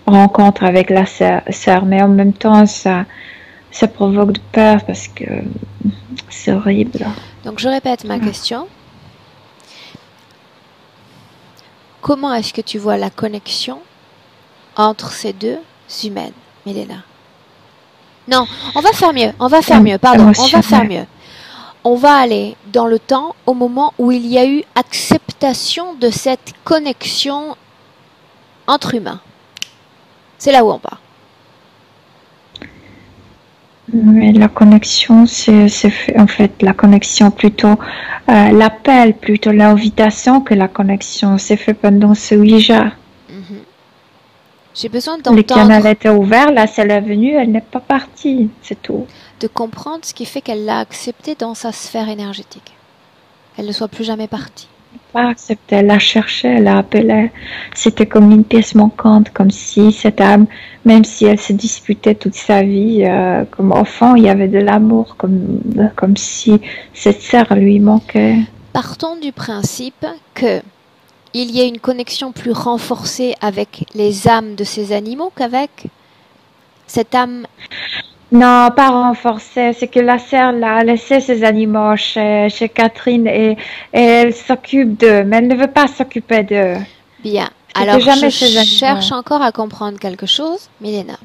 rencontre avec la sœur. Mais en même temps, ça provoque de peur parce que c'est horrible. Donc je répète ma question. Comment est-ce que tu vois la connexion entre ces deux humaines, Milena? Non, on va faire mieux. On va faire mieux. On va aller dans le temps au moment où il y a eu acceptation de cette connexion entre humains. C'est là où on va. Mais la connexion, c'est en fait la connexion plutôt, l'appel, plutôt l'invitation que la connexion. C'est fait pendant ce Ouija. J'ai besoin d'entendre. Le canal était ouvert, là, c'est la venue, elle n'est pas partie, c'est tout. De comprendre ce qui fait qu'elle l'a accepté dans sa sphère énergétique. Elle ne soit plus jamais partie. Pas accepté, elle l'a cherché, elle l'a appelé. C'était comme une pièce manquante, comme si cette âme, même si elle se disputait toute sa vie, comme enfant, il y avait de l'amour, comme si cette sœur lui manquait. Partons du principe que il y a une connexion plus renforcée avec les âmes de ces animaux qu'avec cette âme. Non, pas renforcée. C'est que la sœur a laissé ses animaux chez Catherine et elle s'occupe d'eux, mais elle ne veut pas s'occuper d'eux. Bien. Alors, je cherche encore à comprendre quelque chose, Milena.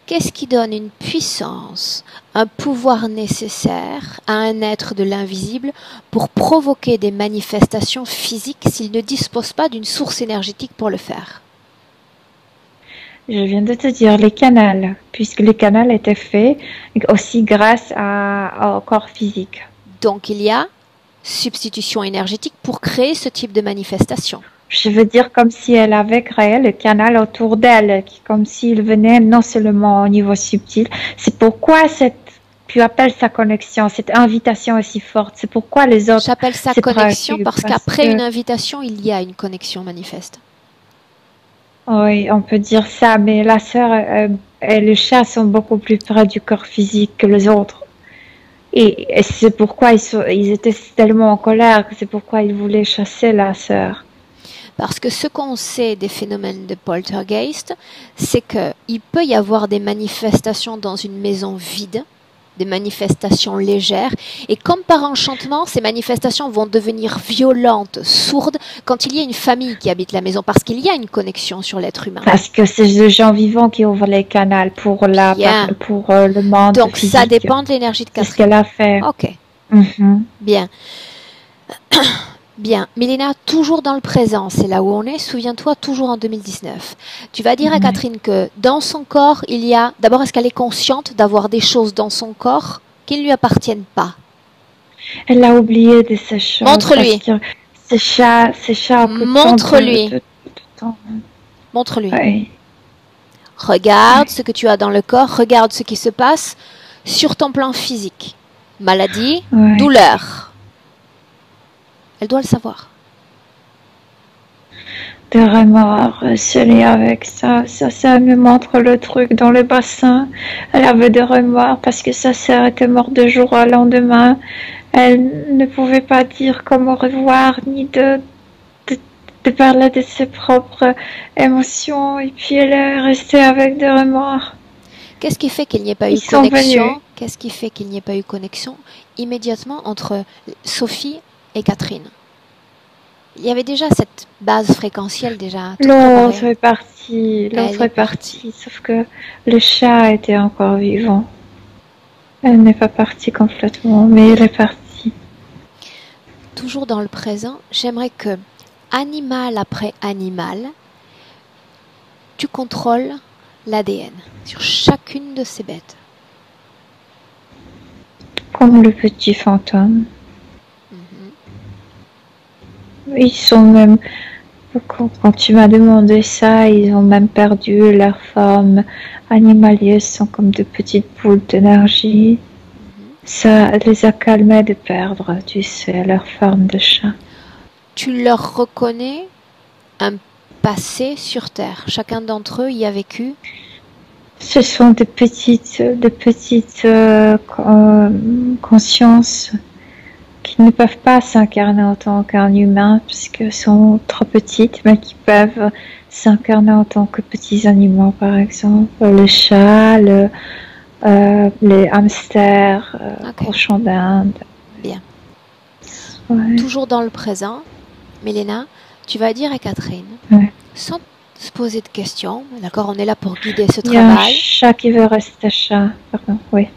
Qu'est-ce qui donne une puissance, un pouvoir nécessaire à un être de l'invisible pour provoquer des manifestations physiques s'il ne dispose pas d'une source énergétique pour le faire? Je viens de te dire les canals, puisque les canals étaient faits aussi grâce au corps physique. Donc il y a substitution énergétique pour créer ce type de manifestation. Je veux dire comme si elle avait créé le canal autour d'elle, comme s'il venait non seulement au niveau subtil. C'est pourquoi tu appelles sa connexion, cette invitation aussi forte. C'est pourquoi les autres. J'appelle ça connexion parce qu'après une invitation, il y a une connexion manifeste. Oui, on peut dire ça, mais la sœur et le chat sont beaucoup plus près du corps physique que les autres. Et c'est pourquoi ils étaient tellement en colère, que c'est pourquoi ils voulaient chasser la sœur. Parce que ce qu'on sait des phénomènes de poltergeist, c'est qu'il peut y avoir des manifestations dans une maison vide, des manifestations légères, et comme par enchantement, ces manifestations vont devenir violentes, sourdes, quand il y a une famille qui habite la maison, parce qu'il y a une connexion sur l'être humain. Parce que c'est les gens vivants qui ouvrent les canaux pour le monde Donc physique. ça dépend de l'énergie de C'est ce Catherine. qu'elle a fait. Ok, bien. Bien, Milena, toujours dans le présent, c'est là où on est, souviens-toi, toujours en 2019. Tu vas dire à Catherine que dans son corps, il y a... D'abord, est-ce qu'elle est consciente d'avoir des choses dans son corps qui ne lui appartiennent pas? Elle a oublié de ces choses. Montre-lui. Ces chats Montre-lui. Montre-lui. Oui. Regarde ce que tu as dans le corps, regarde ce qui se passe sur ton plan physique. Maladie, douleur. Elle doit le savoir. De remords, celui avec ça me montre le truc dans le bassin. Elle avait des remords parce que sa sœur était morte 2 jours au lendemain. Elle ne pouvait pas dire comment au revoir, ni de parler de ses propres émotions. Et puis elle est restée avec des remords. Qu'est-ce qui fait qu'il n'y ait pas eu connexion? Qu'est-ce qui fait qu'il n'y ait pas eu connexion immédiatement entre Sophie et Catherine? Il y avait déjà cette base fréquentielle déjà. L'autre est parti, sauf que le chat était encore vivant. Elle n'est pas partie complètement, mais elle est partie. Toujours dans le présent, j'aimerais que, animal après animal, tu contrôles l'ADN sur chacune de ces bêtes. Comme le petit fantôme. Ils sont même, quand tu m'as demandé ça, ils ont même perdu leur forme animalière, ils sont comme de petites boules d'énergie. Ça les a calmés de perdre, tu sais, leur forme de chat. Tu leur reconnais un passé sur Terre. Chacun d'entre eux y a vécu. Ce sont de petites consciences qui ne peuvent pas s'incarner en tant qu'un humain parce qu'elles sont trop petites, mais qui peuvent s'incarner en tant que petits animaux, par exemple le chat, les hamsters, cochons d'Inde. Bien. Toujours dans le présent, Milena, tu vas dire à Catherine, sans se poser de questions, d'accord, on est là pour guider ce travail. Il y a un chat qui veut rester chat, pardon, oui.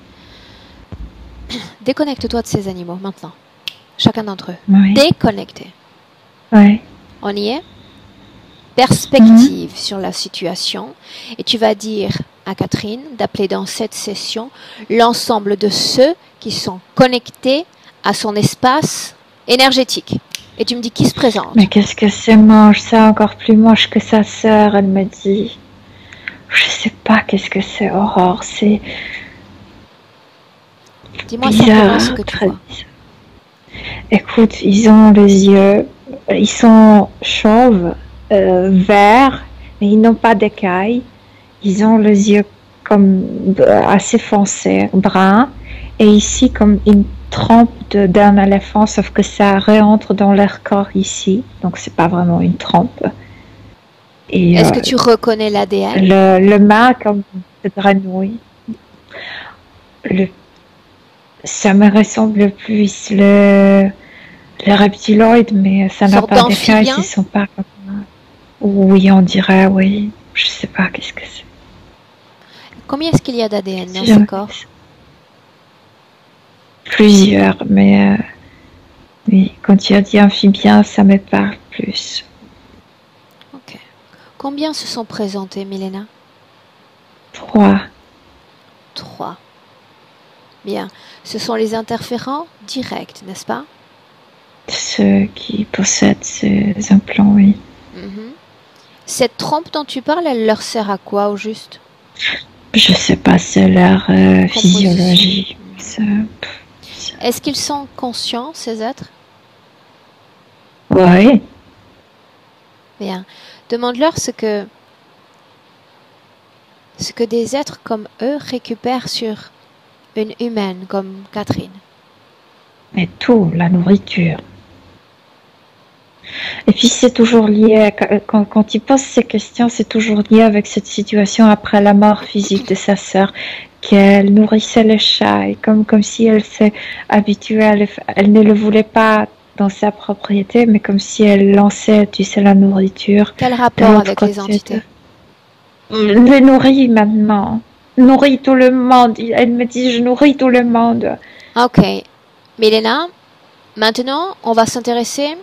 Déconnecte-toi de ces animaux maintenant. Chacun d'entre eux. Déconnecté. On y est? Perspective sur la situation. Et tu vas dire à Catherine d'appeler dans cette session l'ensemble de ceux qui sont connectés à son espace énergétique. Et tu me dis qui se présente. Mais qu'est-ce que c'est moche? C'est encore plus moche que sa sœur, elle me dit. Je sais pas qu'est-ce que c'est, Aurore. C'est... Dis-moi simplement ce que tu vois. Écoute, ils ont les yeux, ils sont chauves, verts, mais ils n'ont pas d'écailles. Ils ont les yeux comme assez foncés, bruns, et ici comme une trempe d'un éléphant, sauf que ça rentre dans leur corps ici, donc c'est pas vraiment une trempe. Est-ce que tu reconnais l'ADN? Le mât comme de grenouille. Ça me ressemble plus le reptiloïde, mais ça n'a pas d'écailles, ils sont pas comme ça. Oui, on dirait, oui. Je sais pas qu'est-ce que c'est. Combien est-ce qu'il y a d'ADN dans ce corps? Plusieurs, mais oui, quand tu as dit amphibien, ça me parle plus. Ok. Combien se sont présentés, Milena? 3. 3. Bien. Ce sont les interférents directs, n'est-ce pas? Ceux qui possèdent ces implants, oui. Cette trompe dont tu parles, elle leur sert à quoi au juste? Je sais pas, c'est leur physiologie. Est-ce qu'ils sont conscients, ces êtres? Oui. Bien. Demande-leur ce que ce que des êtres comme eux récupèrent sur une humaine comme Catherine? Mais tout, la nourriture. Et puis c'est toujours lié, quand tu poses ces questions, c'est toujours lié avec cette situation après la mort physique de sa sœur, qu'elle nourrissait le chat, et comme si elle s'est habituée, elle ne le voulait pas dans sa propriété, mais comme si elle lançait, tu sais, la nourriture. Quel rapport avec les entités? Le nourrit maintenant. Nourrit tout le monde. Elle me dit, je nourris tout le monde. Ok. Milena, maintenant, on va s'intéresser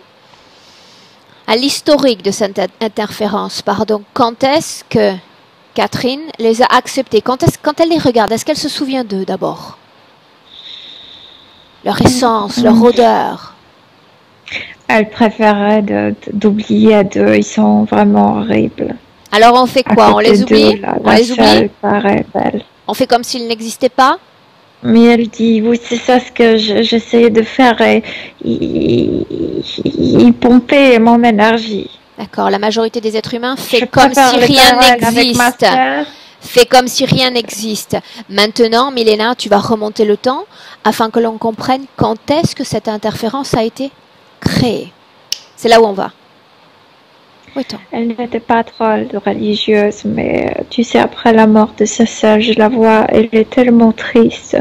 à l'historique de cette interférence. Pardon. Quand est-ce que Catherine les a acceptés? Quand elle les regarde, est-ce qu'elle se souvient d'eux d'abord? Leur essence, leur odeur. Elle préférait d'oublier d'eux. Ils sont vraiment horribles. Alors on fait quoi? On les oublie? On les oublie? Paraît belle. On fait comme s'ils n'existaient pas? Mais elle dit, oui, c'est ça ce que j'essayais de faire. Et il pompait mon énergie. D'accord, la majorité des êtres humains fait comme si rien n'existe. Fait comme si rien n'existe. Maintenant, Milena, tu vas remonter le temps afin que l'on comprenne quand est-ce que cette interférence a été créée. C'est là où on va. Elle n'était pas trop religieuse, mais tu sais, après la mort de sa sœur, je la vois, elle est tellement triste,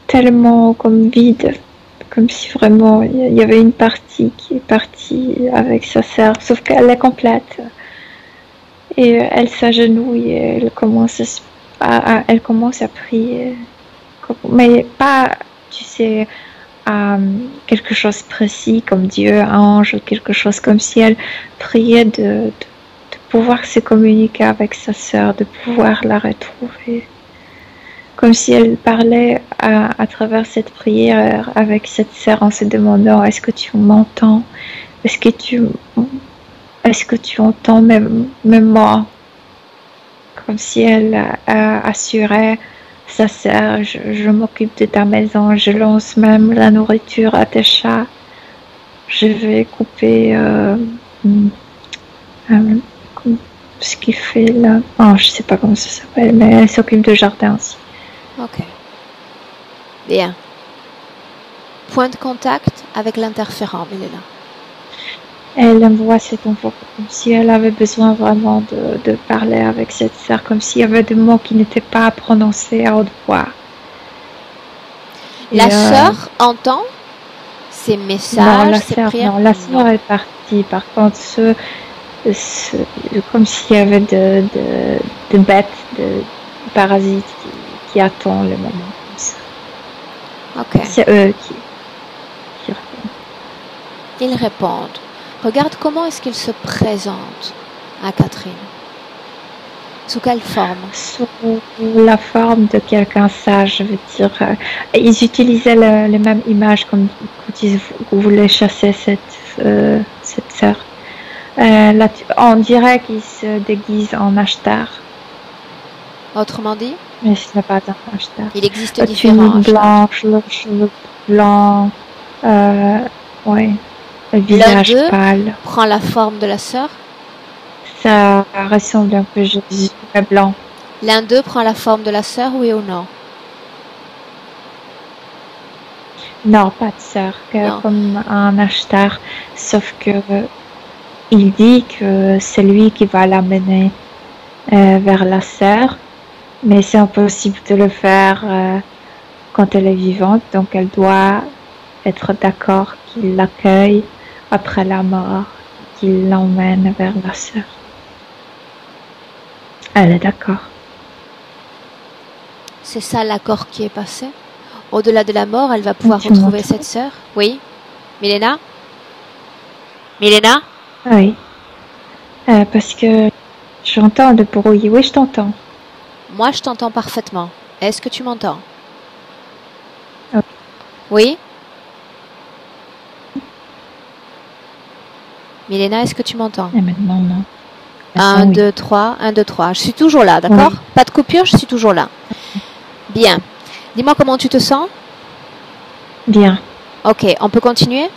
tellement comme vide, comme si vraiment il y avait une partie qui est partie avec sa sœur, sauf qu'elle est complète. Et elle s'agenouille et elle commence à prier, mais pas, tu sais, quelque chose de précis comme Dieu, ange, quelque chose comme si elle priait de pouvoir se communiquer avec sa sœur, de pouvoir la retrouver. Comme si elle parlait à travers cette prière avec cette sœur en se demandant, est-ce que tu m'entends? Est-ce que tu entends même moi? Comme si elle assurait sa sœur, je m'occupe de ta maison, je lance même la nourriture à tes chats. Je vais couper ce qu'il fait là. Oh, je sais pas comment ça s'appelle, mais elle s'occupe de jardin aussi. Ok. Bien. Point de contact avec l'interférent, Milena. Elle envoie cet enfant comme si elle avait besoin vraiment de parler avec cette sœur, comme s'il y avait des mots qui n'étaient pas prononcés à haute voix. La sœur entend ces messages, ces prières? Non, la sœur est partie. Par contre, comme s'il y avait de bêtes, de parasites qui attendent le moment comme ça. Ok. C'est eux qui répondent. Ils répondent. Regarde comment est-ce qu'ils se présentent à Catherine. Sous quelle forme? Sous la forme de quelqu'un sage, je veux dire. Ils utilisaient les mêmes images comme quand ils voulaient chasser cette sœur. On dirait qu'ils se déguisent en Ashtar. Autrement dit? Mais ce n'est pas un Ashtar. Il existe différents blanches, le cheveu blanc, ouais. Le visage pâle. Prend la forme de la sœur? Ça ressemble un peu à Jésus, mais blanc. L'un d'eux prend la forme de la sœur, oui ou non? Non, pas de sœur, comme un Ashtar, sauf que il dit que c'est lui qui va l'amener vers la sœur, mais c'est impossible de le faire quand elle est vivante, donc elle doit être d'accord qu'il l'accueille après la mort, qu'il l'emmène vers la sœur. Elle est d'accord. C'est ça l'accord qui est passé? Au-delà de la mort, elle va pouvoir retrouver cette sœur? Oui? Milena? Milena? Oui. Parce que j'entends de bruit. Oui, je t'entends. Moi, je t'entends parfaitement. Est-ce que tu m'entends? Okay. Oui? Milena, est-ce que tu m'entends? Et maintenant, non. 1, 2, 3, 1, 2, 3. Je suis toujours là, d'accord? Oui. Pas de coupure, je suis toujours là. Bien. Dis-moi comment tu te sens? Bien. Ok, on peut continuer?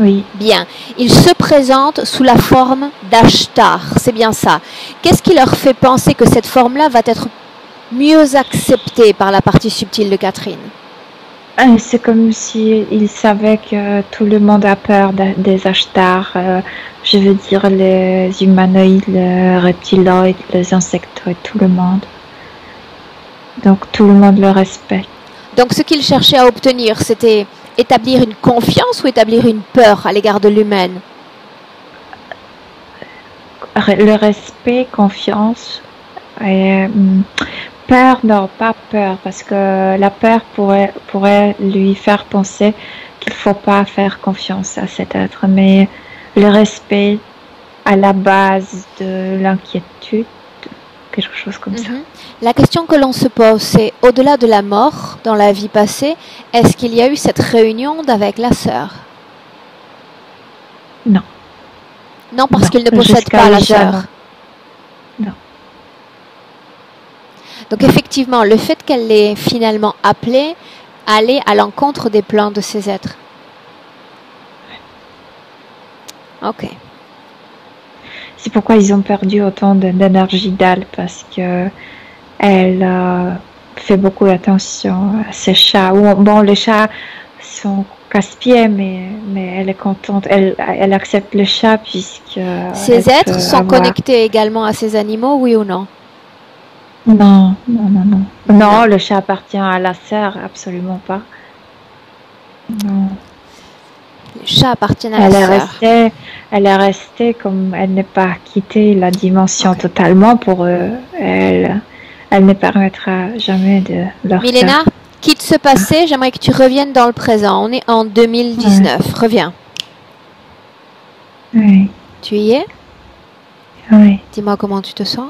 Oui. Bien. Ils se présentent sous la forme d'Ashtar. C'est bien ça. Qu'est-ce qui leur fait penser que cette forme-là va être mieux acceptée par la partie subtile de Catherine? C'est comme si ils savaient que tout le monde a peur des Ashtars. Je veux dire les humanoïdes, les reptiloïdes, les insectoïdes, tout le monde. Donc tout le monde le respecte. Donc ce qu'ils cherchaient à obtenir, c'était établir une confiance ou établir une peur à l'égard de l'humaine? Le respect, confiance et peur, non, pas peur, parce que la peur pourrait lui faire penser qu'il ne faut pas faire confiance à cet être, mais le respect à la base de l'inquiétude, quelque chose comme ça. La question que l'on se pose, c'est au-delà de la mort, dans la vie passée, est-ce qu'il y a eu cette réunion avec la sœur? Non. Non, parce Non, qu'il ne possède jusqu'à pas la déjà, sœur. non. Donc effectivement, le fait qu'elle l'ait finalement appelée allait à l'encontre des plans de ces êtres. Ok. C'est pourquoi ils ont perdu autant d'énergie d'elle, parce que elle fait beaucoup attention à ses chats. Bon, les chats sont casse-pieds, mais elle est contente. Elle accepte le chat puisque Ces êtres sont connectés également à ces animaux, oui ou non? Non. Non, le chat appartient à la sœur, absolument pas. Non. Les chats appartiennent à la sœur. Elle est restée comme elle n'est pas quitté la dimension totalement pour eux. Elle ne permettra jamais de leur Milena, faire. quitte ce passé, j'aimerais que tu reviennes dans le présent. On est en 2019. Ouais. Reviens. Oui. Tu y es? Oui. Dis-moi comment tu te sens?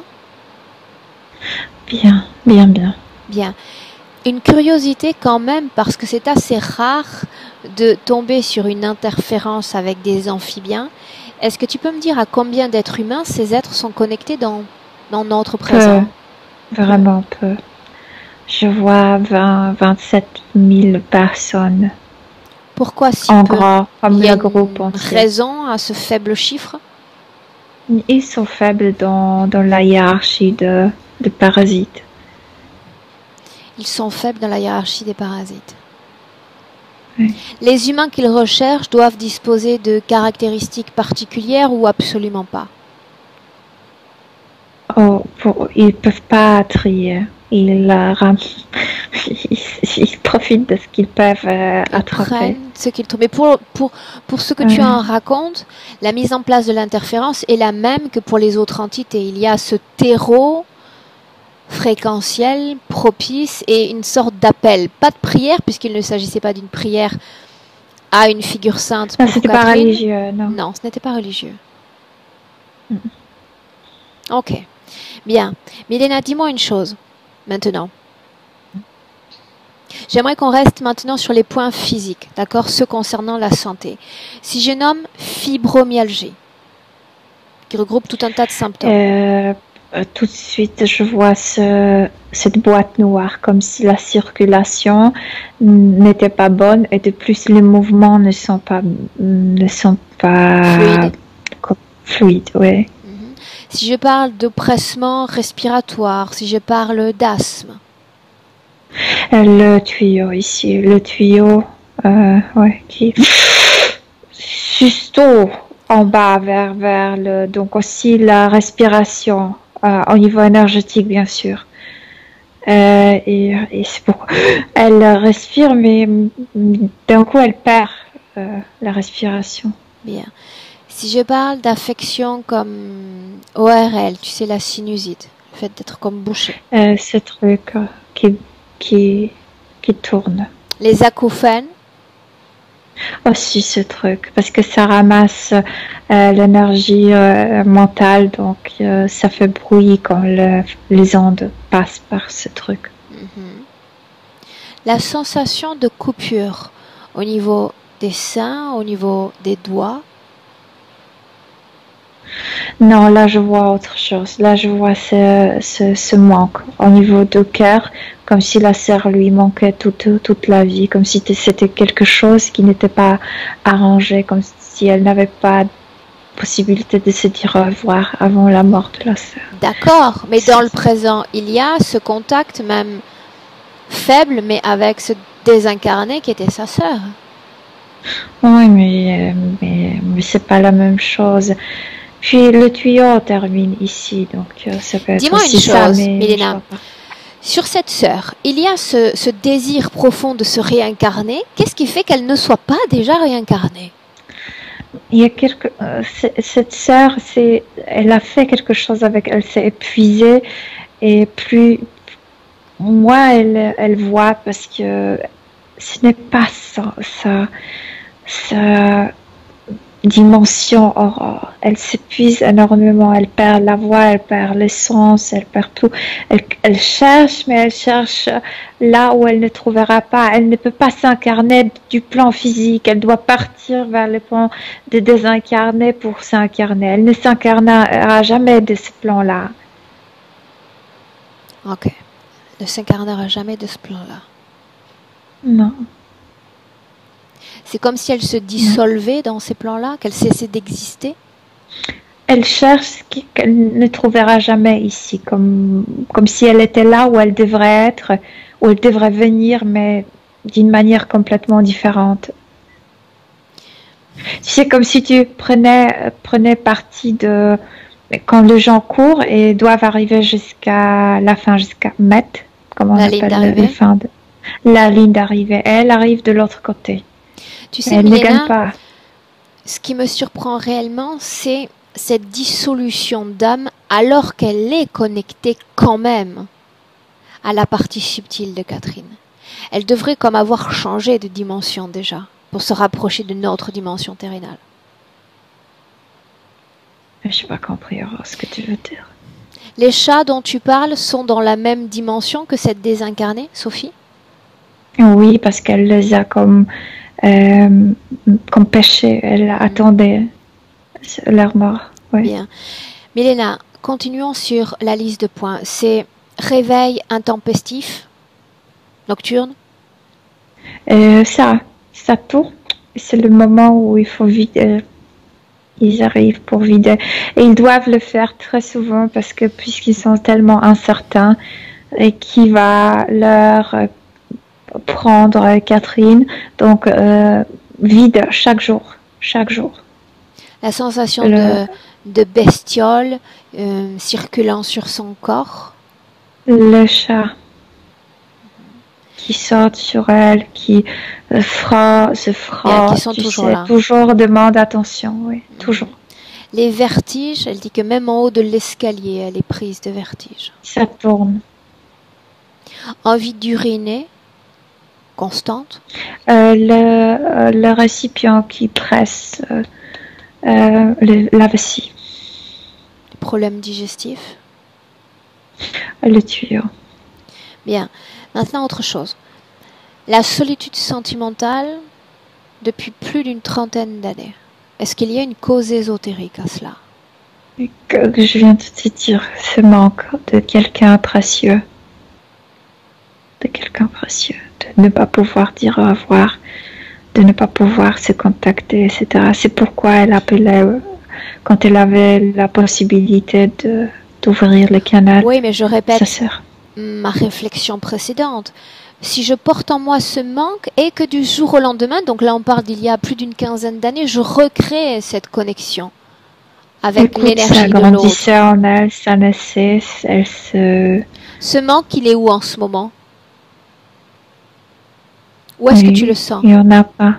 Bien. Bien. Une curiosité quand même, parce que c'est assez rare de tomber sur une interférence avec des amphibiens. Est-ce que tu peux me dire à combien d'êtres humains ces êtres sont connectés dans notre présent? Vraiment peu. Je vois 27 000 personnes. Pourquoi si en peu? gros, comme Il y a le groupe une entier. Raison à ce faible chiffre? Ils sont faibles dans la hiérarchie de parasites. Ils sont faibles dans la hiérarchie des parasites. Oui. Les humains qu'ils recherchent doivent disposer de caractéristiques particulières ou absolument pas? Ils ne peuvent pas trier. Ils profitent de ce qu'ils peuvent attraper. Ce qu'ils trouvent. Mais pour ce que tu en racontes, la mise en place de l'interférence est la même que pour les autres entités. Il y a ce terreau fréquentiel, propice et une sorte d'appel. Pas de prière, puisqu'il ne s'agissait pas d'une prière à une figure sainte. Non, c'était pas religieux, non. Non, ce n'était pas religieux. Ok. Bien. Milena, dis-moi une chose, maintenant. J'aimerais qu'on reste maintenant sur les points physiques, d'accord, ceux concernant la santé. Si je nomme fibromyalgie, qui regroupe tout un tas de symptômes. Tout de suite, je vois cette boîte noire, comme si la circulation n'était pas bonne et de plus les mouvements ne sont pas fluides, oui. Si je parle d'oppressement respiratoire, si je parle d'asthme. Le tuyau ici, qui juste en bas vers le, donc aussi la respiration au niveau énergétique bien sûr. Et c'est pourquoi elle respire, mais d'un coup elle perd la respiration. Bien. Si je parle d'affections comme ORL, tu sais, la sinusite, le fait d'être comme bouché. Ce truc qui tourne. Les acouphènes. Aussi ce truc, parce que ça ramasse l'énergie mentale, donc ça fait bruit quand les ondes passent par ce truc. La sensation de coupure au niveau des seins, au niveau des doigts. Non, là je vois autre chose. Là je vois ce manque au niveau du cœur, comme si la sœur lui manquait toute la vie, comme si c'était quelque chose qui n'était pas arrangé, comme si elle n'avait pas possibilité de se dire au revoir avant la mort de la sœur. D'accord, mais dans le présent, il y a ce contact même faible, mais avec ce désincarné qui était sa sœur. Oui, mais c'est pas la même chose. Puis le tuyau termine ici, donc ça peut être Dis-moi aussi une ça, chose, mais Milena. Sur cette sœur, il y a ce désir profond de se réincarner. Qu'est-ce qui fait qu'elle ne soit pas déjà réincarnée? il y a cette sœur, elle a fait quelque chose avec, elle s'est épuisée et plus, moi, elle voit parce que ce n'est pas sa dimension aurore. Elle s'épuise énormément, elle perd la voix, elle perd l'essence, elle perd tout. Elle cherche, mais elle cherche là où elle ne trouvera pas. Elle ne peut pas s'incarner du plan physique. Elle doit partir vers le plan de désincarner pour s'incarner. Elle ne s'incarnera jamais de ce plan-là. Ok. Ne s'incarnera jamais de ce plan-là. Non. C'est comme si elle se dissolvait dans ces plans-là, qu'elle cessait d'exister. Elle cherche ce qu'elle ne trouvera jamais ici, comme si elle était là où elle devrait être, où elle devrait venir, mais d'une manière complètement différente. C'est comme si tu prenais parti de quand les gens courent et doivent arriver jusqu'à la fin, jusqu'à Met, comme on appelle la fin de la ligne d'arrivée. Elle arrive de l'autre côté. Tu sais, elle Milena, ne gagne pas. Ce qui me surprend réellement, c'est cette dissolution d'âme alors qu'elle est connectée quand même à la partie subtile de Catherine. Elle devrait comme avoir changé de dimension déjà pour se rapprocher de notre dimension terrénale. Je n'ai pas compris ce que tu veux dire. Les chats dont tu parles sont dans la même dimension que cette désincarnée, Sophie? Oui, parce qu'elle les a comme péché. Elle attendait leur mort. Oui. Bien. Milena, continuons sur la liste de points. C'est réveil intempestif, nocturne? Ça tourne. C'est le moment où il faut vider. Ils arrivent pour vider. Et ils doivent le faire très souvent parce que puisqu'ils sont tellement incertains et qui va leur prendre Catherine, donc vide chaque jour. La sensation de bestiole circulant sur son corps. Le chat qui saute sur elle, qui se frotte, qui sont toujours là. Toujours demande attention, oui, toujours. Les vertiges, elle dit que même en haut de l'escalier, elle est prise de vertige. Ça tourne. Envie d'uriner constante. Le récipient qui presse la vessie. Problème digestif. Le tuyau. Bien. Maintenant, autre chose. La solitude sentimentale depuis plus d'une trentaine d'années. Est-ce qu'il y a une cause ésotérique à cela? Que je viens de te dire, ce manque de quelqu'un précieux. De ne pas pouvoir dire au revoir, de ne pas pouvoir se contacter, etc. C'est pourquoi elle appelait quand elle avait la possibilité d'ouvrir le canal. Oui, mais je répète sa sœur. Ma réflexion précédente. Si je porte en moi ce manque et que du jour au lendemain, donc là on parle d'il y a plus d'une quinzaine d'années, je recrée cette connexion avec l'énergie de l'autre. Ça grandissait en elle, ça naissait, elle se... Ce manque, il est où en ce moment? Où est-ce que tu le sens? Il n'y en a pas.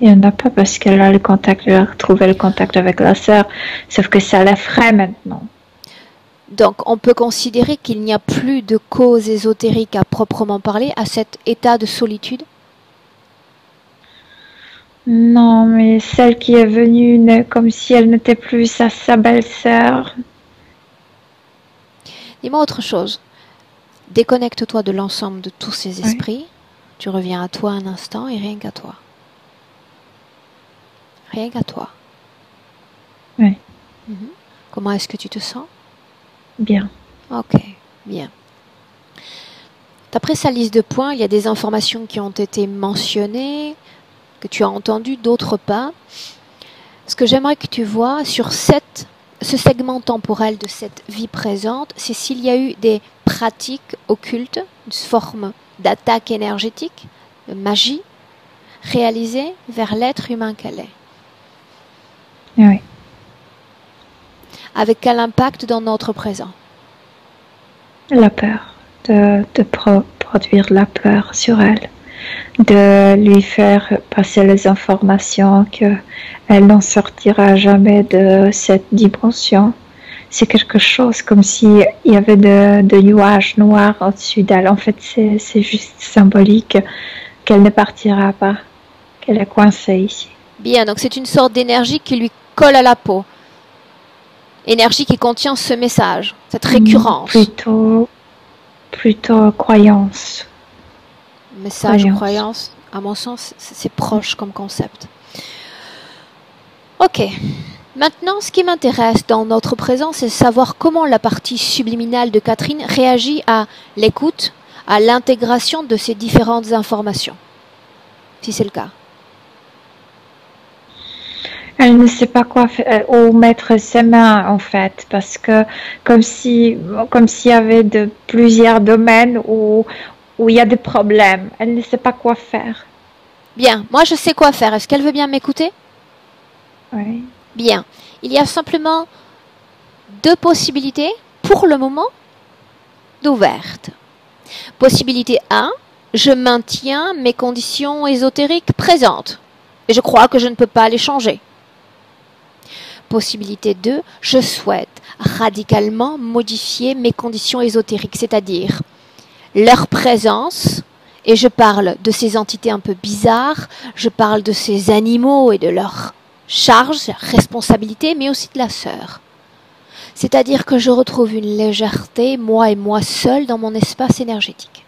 Il n'y en a pas parce qu'elle a le contact, elle a retrouvé le contact avec la sœur, sauf que ça l'effraie maintenant. Donc, on peut considérer qu'il n'y a plus de cause ésotérique à proprement parler à cet état de solitude? Non, mais celle qui est venue comme si elle n'était plus sa belle-sœur. Dis-moi autre chose. Déconnecte-toi de l'ensemble de tous ces esprits. Oui. Tu reviens à toi un instant et rien qu'à toi. Rien qu'à toi. Oui. Comment est-ce que tu te sens? Bien. Ok, bien. D'après sa liste de points, il y a des informations qui ont été mentionnées, que tu as entendues, d'autres pas. Ce que j'aimerais que tu vois sur ce segment temporel de cette vie présente, c'est s'il y a eu des pratiques occultes, une forme d'attaque énergétique, de magie, réalisée vers l'être humain qu'elle est. Oui. Avec quel impact dans notre présent? La peur. De produire la peur sur elle. De lui faire passer les informations qu'elle n'en sortira jamais de cette dimension. C'est quelque chose comme s'il y avait de nuages noirs au-dessus d'elle. En fait, c'est juste symbolique qu'elle ne partira pas, qu'elle est coincée ici. Bien, donc c'est une sorte d'énergie qui lui colle à la peau. Énergie qui contient ce message, cette récurrence. Plutôt croyance. Message ou croyance, à mon sens, c'est proche comme concept. Ok. Maintenant, ce qui m'intéresse dans notre présent, c'est savoir comment la partie subliminale de Catherine réagit à l'écoute, à l'intégration de ces différentes informations. Si c'est le cas. Elle ne sait pas quoi faire, où mettre ses mains en fait, parce que comme s'il y avait plusieurs domaines où il y a des problèmes. Elle ne sait pas quoi faire. Bien, moi je sais quoi faire. Est-ce qu'elle veut bien m'écouter? Oui. Bien. Il y a simplement deux possibilités, pour le moment, d'ouvertes. Possibilité 1, je maintiens mes conditions ésotériques présentes. Et je crois que je ne peux pas les changer. Possibilité 2, je souhaite radicalement modifier mes conditions ésotériques, c'est-à-dire leur présence, et je parle de ces entités un peu bizarres, je parle de ces animaux et de leur charge, leur responsabilité, mais aussi de la sœur. C'est-à-dire que je retrouve une légèreté, moi et moi seule, dans mon espace énergétique.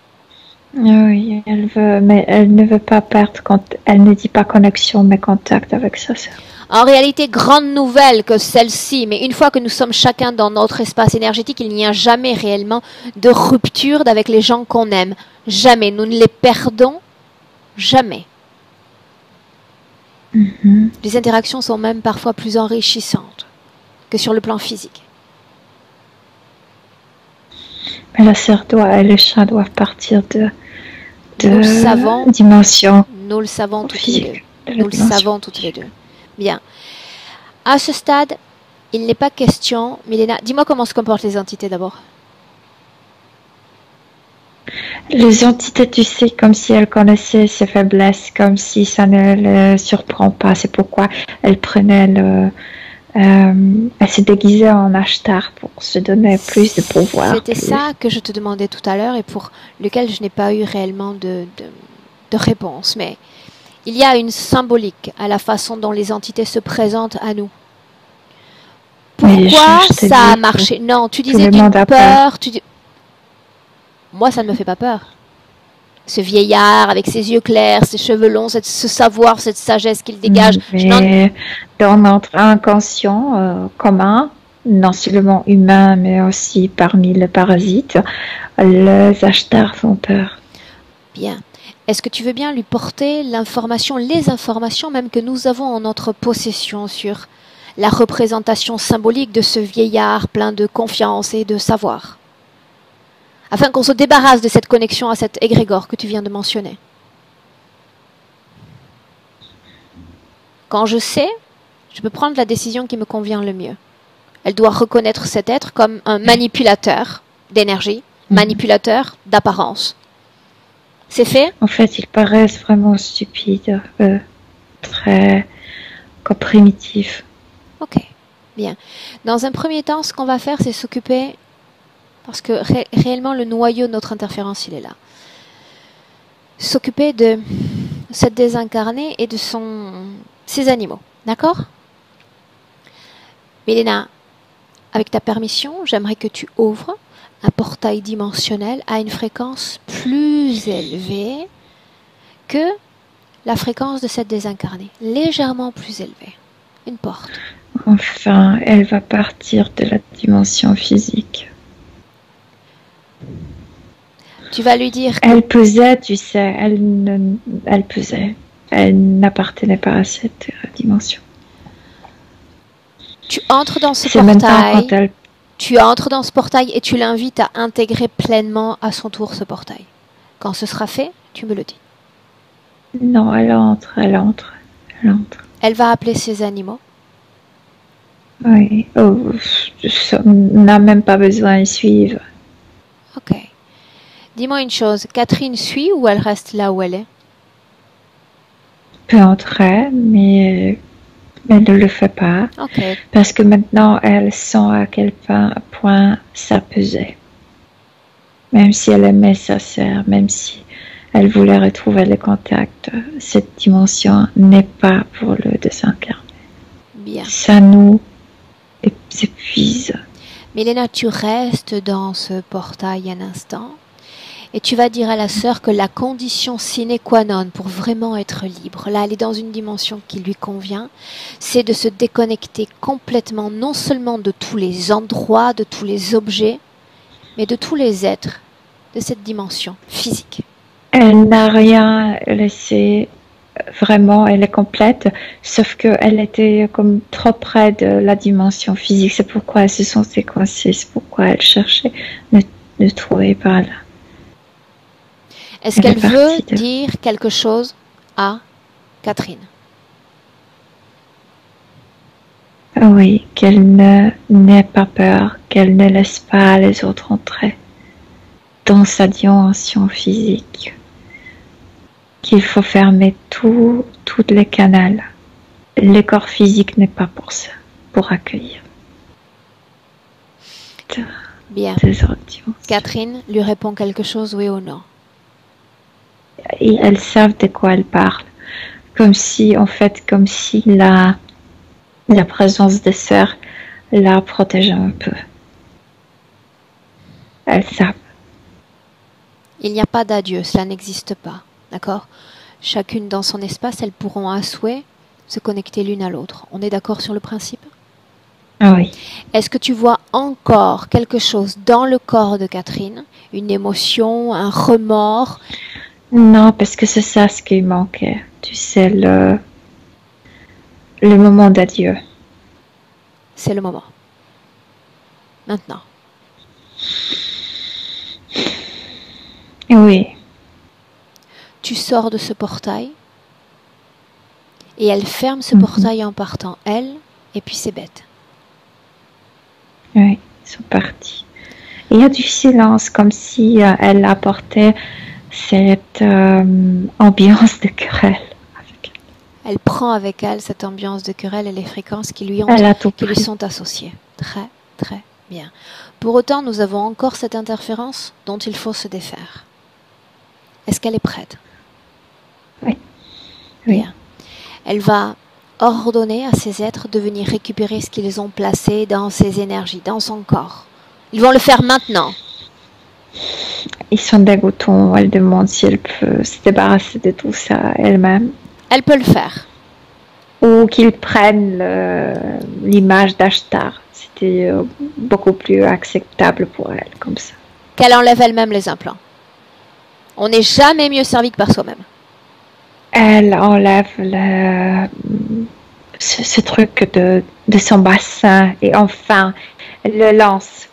Oui, elle veut, mais elle ne veut pas perdre elle ne dit pas connexion, mais contact avec sa sœur. En réalité, grande nouvelle que celle-ci, mais une fois que nous sommes chacun dans notre espace énergétique, il n'y a jamais réellement de rupture avec les gens qu'on aime. Jamais. Nous ne les perdons jamais. Les interactions sont même parfois plus enrichissantes que sur le plan physique. Mais la sœur et le chat doivent partir de dimension. Nous le savons toutes les deux. Nous le savons toutes les deux. Bien. À ce stade, il n'est pas question... Milena, dis-moi comment se comportent les entités d'abord. Les entités, tu sais, comme si elles connaissaient ses faiblesses, comme si ça ne les surprend pas. C'est pourquoi elles prenaient elles se déguisaient en Ashtar pour se donner plus de pouvoir. C'était ça que je te demandais tout à l'heure et pour lequel je n'ai pas eu réellement de réponse. Mais il y a une symbolique à la façon dont les entités se présentent à nous. Pourquoi ça a marché? Non, tu disais d'une peur. Moi, ça ne me fait pas peur. Ce vieillard avec ses yeux clairs, ses cheveux longs, ce savoir, cette sagesse qu'il dégage. Mais dans notre inconscient commun, non seulement humain, mais aussi parmi les parasites, les Ashtars font peur. Bien. Est-ce que tu veux bien lui porter l'information, les informations même que nous avons en notre possession sur la représentation symbolique de ce vieillard plein de confiance et de savoir, afin qu'on se débarrasse de cette connexion à cet égrégore que tu viens de mentionner. Quand je sais, je peux prendre la décision qui me convient le mieux. Elle doit reconnaître cet être comme un manipulateur d'énergie, manipulateur d'apparence. C'est fait? En fait, ils paraissent vraiment stupides, très primitifs. Ok, bien. Dans un premier temps, ce qu'on va faire, c'est s'occuper... Parce que réellement, le noyau de notre interférence, il est là. S'occuper de cette désincarnée et de ses animaux. D'accord? Milena, avec ta permission, j'aimerais que tu ouvres un portail dimensionnel à une fréquence plus élevée que la fréquence de cette désincarnée. Légèrement plus élevée. Une porte. Enfin, elle va partir de la dimension physique. Tu vas lui dire que Elle pesait, tu sais, elle pesait. Elle n'appartenait pas à cette dimension. tu entres dans ce C'est maintenant portail. quand elle... Tu entres dans ce portail et tu l'invites à intégrer pleinement à son tour ce portail. Quand ce sera fait, tu me le dis. Non, elle entre. Elle va appeler ses animaux. Oui. Oh, on n'a même pas besoin de suivre. Ok. Dis-moi une chose, Catherine suit ou elle reste là où elle est? Peut entrer, mais elle ne le fait pas. Ok. Parce que maintenant, elle sent à quel point ça pesait. Même si elle aimait sa sœur, même si elle voulait retrouver le contact, cette dimension n'est pas pour le désincarner. Bien. Ça nous épuise. Milena, tu restes dans ce portail un instant et tu vas dire à la sœur que la condition sine qua non pour vraiment être libre, là elle est dans une dimension qui lui convient, c'est de se déconnecter complètement non seulement de tous les endroits, de tous les objets, mais de tous les êtres de cette dimension physique. Elle n'a rien laissé, vraiment, elle est complète, sauf qu'elle était comme trop près de la dimension physique. C'est pourquoi elle se sentait coincée, c'est pourquoi elle cherchait ne trouvait pas là. Est-ce qu'elle veut dire quelque chose à Catherine? Oui, qu'elle n'ait pas peur, qu'elle ne laisse pas les autres entrer dans sa dimension physique, qu'il faut fermer tous les canaux. Le corps physique n'est pas pour ça, pour accueillir. Bien. Des autres dimensions. Catherine lui répond quelque chose, oui ou non? Et elles savent de quoi elles parlent. Comme si la présence des sœurs la protégeait un peu. Elles savent. Il n'y a pas d'adieu, cela n'existe pas, d'accord? Chacune dans son espace, elles pourront à souhait se connecter l'une à l'autre. On est d'accord sur le principe? Ah oui. Est-ce que tu vois encore quelque chose dans le corps de Catherine? Une émotion, un remords? Non, parce que c'est ça ce qui manquait. Tu sais, le moment d'adieu. C'est le moment. Maintenant. Oui. Tu sors de ce portail et elle ferme ce portail en partant, elle, et puis c'est bête. Oui, ils sont partis. Il y a du silence, comme si elle apportait cette ambiance de querelle. Elle prend avec elle cette ambiance de querelle et les fréquences qui lui sont associées. Très, très bien. Pour autant, nous avons encore cette interférence dont il faut se défaire. Est-ce qu'elle est prête? Oui. Bien. Elle va ordonner à ces êtres de venir récupérer ce qu'ils ont placé dans ses énergies, dans son corps. Ils vont le faire maintenant. Ils sont dégoûtants. Elle demande si elle peut se débarrasser de tout ça elle-même. Elle peut le faire. Ou qu'ils prennent l'image d'Ashtar. C'était beaucoup plus acceptable pour elle, comme ça. Qu'elle enlève elle-même les implants. On n'est jamais mieux servi que par soi-même. Elle enlève ce truc de son bassin et enfin, elle le lance.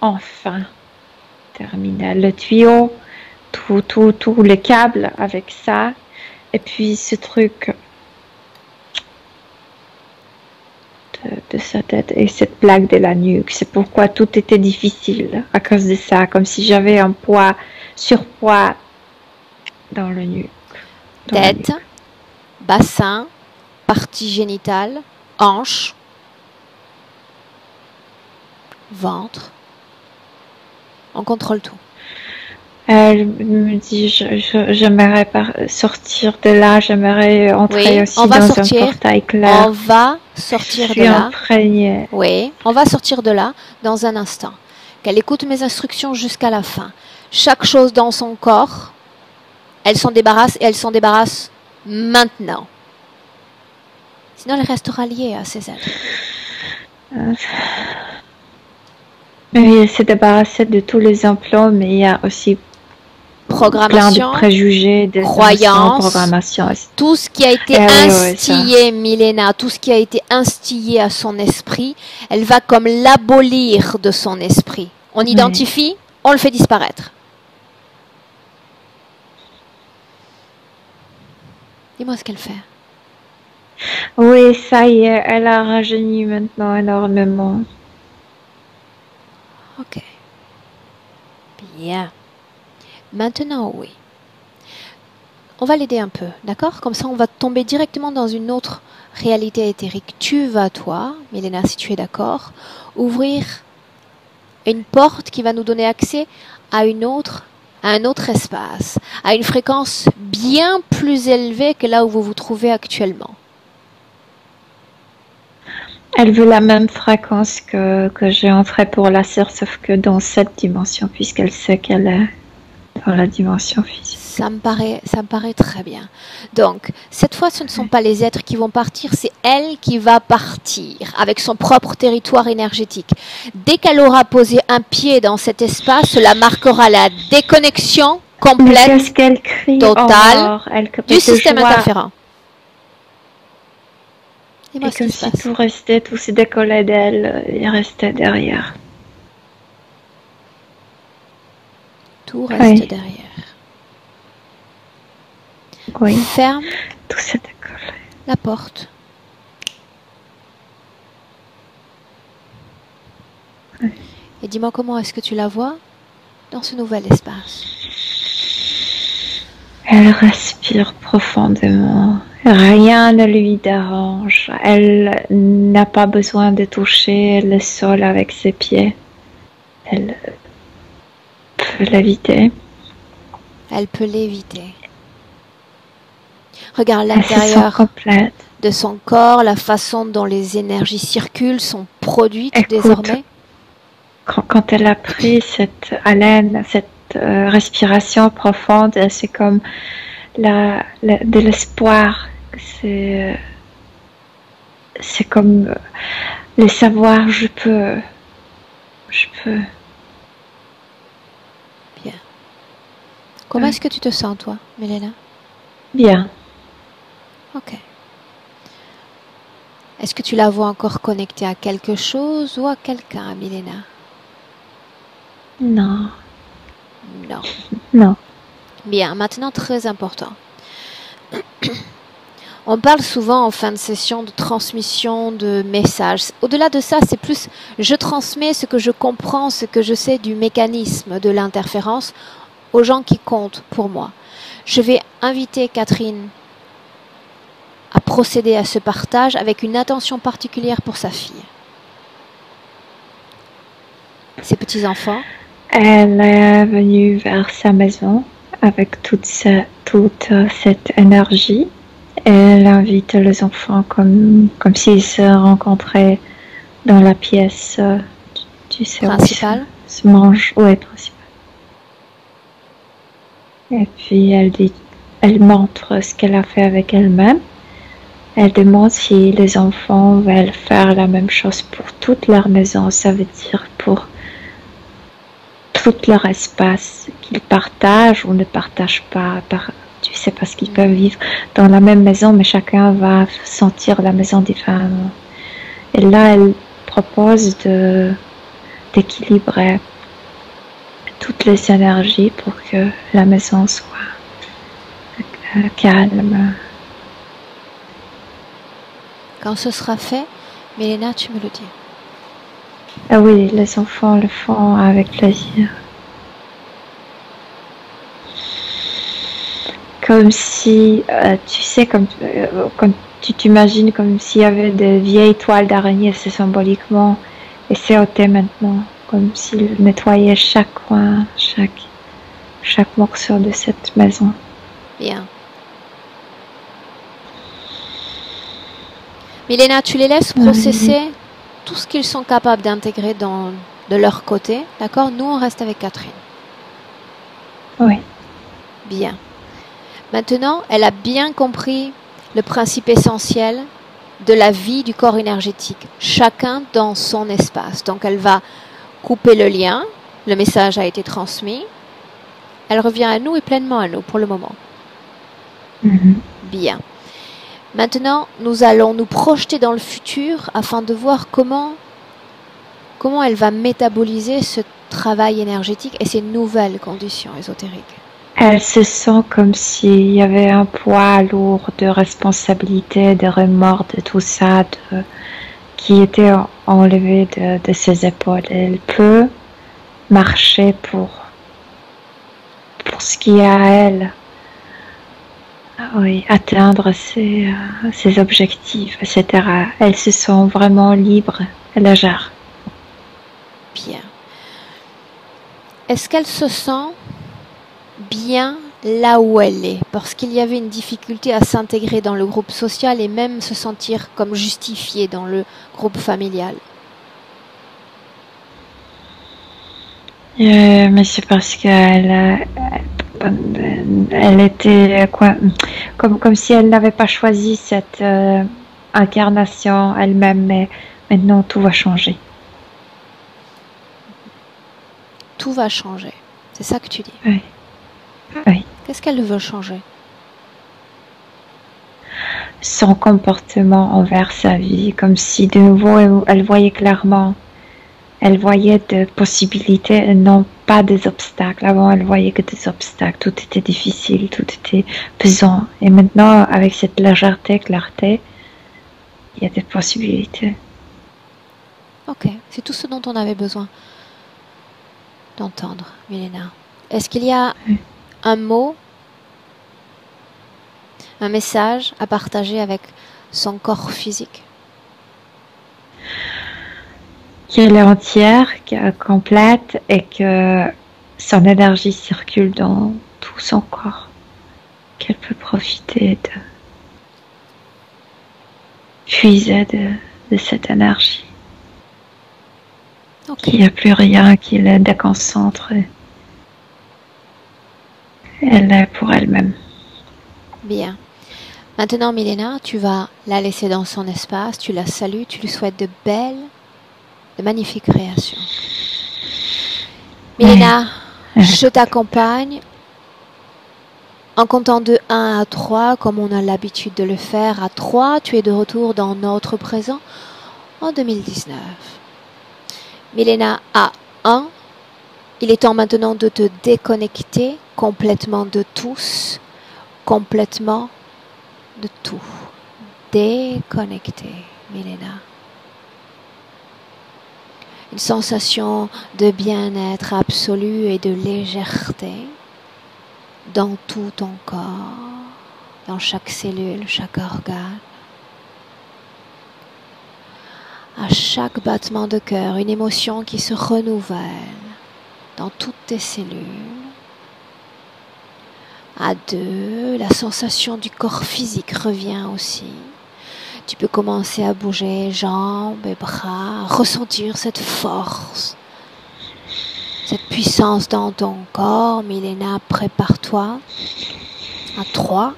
Enfin, terminé le tuyau, tout le câble avec ça. Et puis ce truc de sa tête et cette plaque de la nuque. C'est pourquoi tout était difficile à cause de ça. Comme si j'avais un surpoids dans le nuque. Tête, bassin, partie génitale, hanche, ventre. On contrôle tout. Elle me dit, j'aimerais sortir de là, j'aimerais entrer aussi dans un portail clair. On va sortir de là. Oui, on va sortir de là dans un instant. Qu'elle écoute mes instructions jusqu'à la fin. Chaque chose dans son corps, elle s'en débarrasse et elle s'en débarrasse maintenant. Sinon, elle restera liée à ces êtres. Oui, se débarrasser de tous les implants, mais il y a aussi plein de préjugés, des croyances, programmation. Tout ce qui a été instillé, Milena, tout ce qui a été instillé à son esprit, elle va comme l'abolir de son esprit. On identifie, on le fait disparaître. Dis-moi ce qu'elle fait. Oui, ça y est, elle a rajeuni maintenant énormément. Ok. Bien. Maintenant, oui. On va l'aider un peu, d'accord? Comme ça, on va tomber directement dans une autre réalité éthérique. Tu vas, toi, Milena, si tu es d'accord, ouvrir une porte qui va nous donner accès à un autre espace, à une fréquence bien plus élevée que là où vous vous trouvez actuellement. Elle veut la même fréquence que j'ai entrée pour la sœur, sauf que dans cette dimension, puisqu'elle sait qu'elle est dans la dimension physique. Ça me paraît très bien. Donc, cette fois, ce ne sont pas les êtres qui vont partir, c'est elle qui va partir avec son propre territoire énergétique. Dès qu'elle aura posé un pied dans cet espace, cela marquera la déconnexion complète, totale du système interférent. Et comme si tout restait, tout se décollait d'elle, il restait derrière. Tout reste derrière. Oui. Ferme tout se décolle. La porte. Oui. Et dis-moi comment est-ce que tu la vois dans ce nouvel espace. Elle respire profondément. Rien ne lui dérange. Elle n'a pas besoin de toucher le sol avec ses pieds. Elle peut l'éviter. Elle peut l'éviter. Regarde l'intérieur de son corps, la façon dont les énergies circulent, sont produites désormais. Quand elle a pris cette haleine, cette respiration profonde, c'est comme de l'espoir. C'est comme le savoir, je peux. Bien. Comment est-ce que tu te sens, toi, Milena? Bien. Ok. Est-ce que tu la vois encore connectée à quelque chose ou à quelqu'un, Milena? Non. Non. Non. Bien, maintenant très important. On parle souvent en fin de session de transmission de messages. Au-delà de ça, c'est plus je transmets ce que je comprends, ce que je sais du mécanisme de l'interférence aux gens qui comptent pour moi. Je vais inviter Catherine à procéder à ce partage avec une attention particulière pour sa fille. Ses petits-enfants. Elle est venue vers sa maison avec toute cette énergie. Elle invite les enfants comme s'ils se rencontraient dans la pièce, tu sais, principale. Se mange, ouais, principale. Et puis elle montre ce qu'elle a fait avec elle-même. Elle demande si les enfants veulent faire la même chose pour toute leur maison, ça veut dire pour tout leur espace qu'ils partagent ou ne partagent pas, tu sais, parce qu'ils peuvent vivre dans la même maison, mais chacun va sentir la maison différemment. Et là, elle propose d'équilibrer toutes les énergies pour que la maison soit calme. Quand ce sera fait, Milena, tu me le dis. Ah oui, les enfants le font avec plaisir. Comme si, tu sais, comme tu t'imagines comme s'il y avait de vieilles toiles d'araignée, c'est symboliquement, et c'est ôté maintenant, comme s'il nettoyait chaque coin, chaque morceau de cette maison. Bien. Milena, tu les laisses processer tout ce qu'ils sont capables d'intégrer de leur côté, d'accord? Nous, on reste avec Catherine. Oui. Bien. Maintenant, elle a bien compris le principe essentiel de la vie du corps énergétique, chacun dans son espace. Donc elle va couper le lien, le message a été transmis, elle revient à nous et pleinement à nous pour le moment. Bien. Maintenant, nous allons nous projeter dans le futur afin de voir comment elle va métaboliser ce travail énergétique et ces nouvelles conditions ésotériques. Elle se sent comme s'il y avait un poids lourd de responsabilité, de remords, de tout ça, qui était enlevé de ses épaules. Elle peut marcher pour ce qui est à elle. Oui, atteindre ses objectifs, etc. Elle se sent vraiment libre et légère. Bien. Est-ce qu'elle se sent bien là où elle est? Parce qu'il y avait une difficulté à s'intégrer dans le groupe social et même se sentir comme justifiée dans le groupe familial. Mais c'est parce qu'elle était comme si elle n'avait pas choisi cette incarnation elle-même, mais maintenant tout va changer. Tout va changer, c'est ça que tu dis? Oui. Oui. Qu'est-ce qu'elle veut changer? Son comportement envers sa vie, comme si de nouveau elle voyait clairement. Elle voyait des possibilités et non pas des obstacles. Avant, elle voyait que des obstacles. Tout était difficile, tout était pesant. Et maintenant, avec cette légèreté, clarté, il y a des possibilités. Ok, c'est tout ce dont on avait besoin d'entendre, Milena. Est-ce qu'il y a un mot, un message à partager avec son corps physique? Qu'elle est entière, complète et que son énergie circule dans tout son corps. Qu'elle peut profiter de puiser de cette énergie. Okay. Qu'il n'y a plus rien qui la déconcentre. Elle est pour elle-même. Bien. Maintenant, Milena, tu vas la laisser dans son espace, tu la salues, tu lui souhaites de magnifiques créations. Milena, je t'accompagne en comptant de 1 à 3, comme on a l'habitude de le faire. À 3, tu es de retour dans notre présent en 2019. Milena, à 1, il est temps maintenant de te déconnecter complètement de tous, complètement de tout. Déconnecter, Milena. Une sensation de bien-être absolu et de légèreté dans tout ton corps, dans chaque cellule, chaque organe. À chaque battement de cœur, une émotion qui se renouvelle dans toutes tes cellules. À 2, la sensation du corps physique revient aussi. Tu peux commencer à bouger jambes et bras, à ressentir cette force, cette puissance dans ton corps. Milena, prépare-toi. À 3,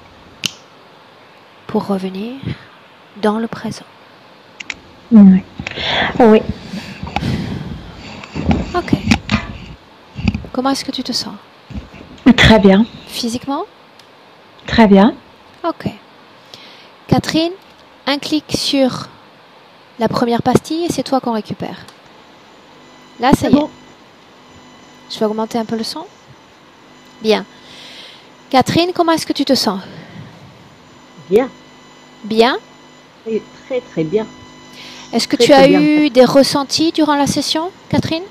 pour revenir dans le présent. Oui. Oui. Ok. Comment est-ce que tu te sens? Très bien. Physiquement? Très bien. Ok. Catherine, un clic sur la première pastille et c'est toi qu'on récupère. Là, ça y est. Je vais augmenter un peu le son. Bien. Catherine, comment est-ce que tu te sens? Bien. Bien? Très, très bien. Est-ce que tu as eu des ressentis durant la session, Catherine?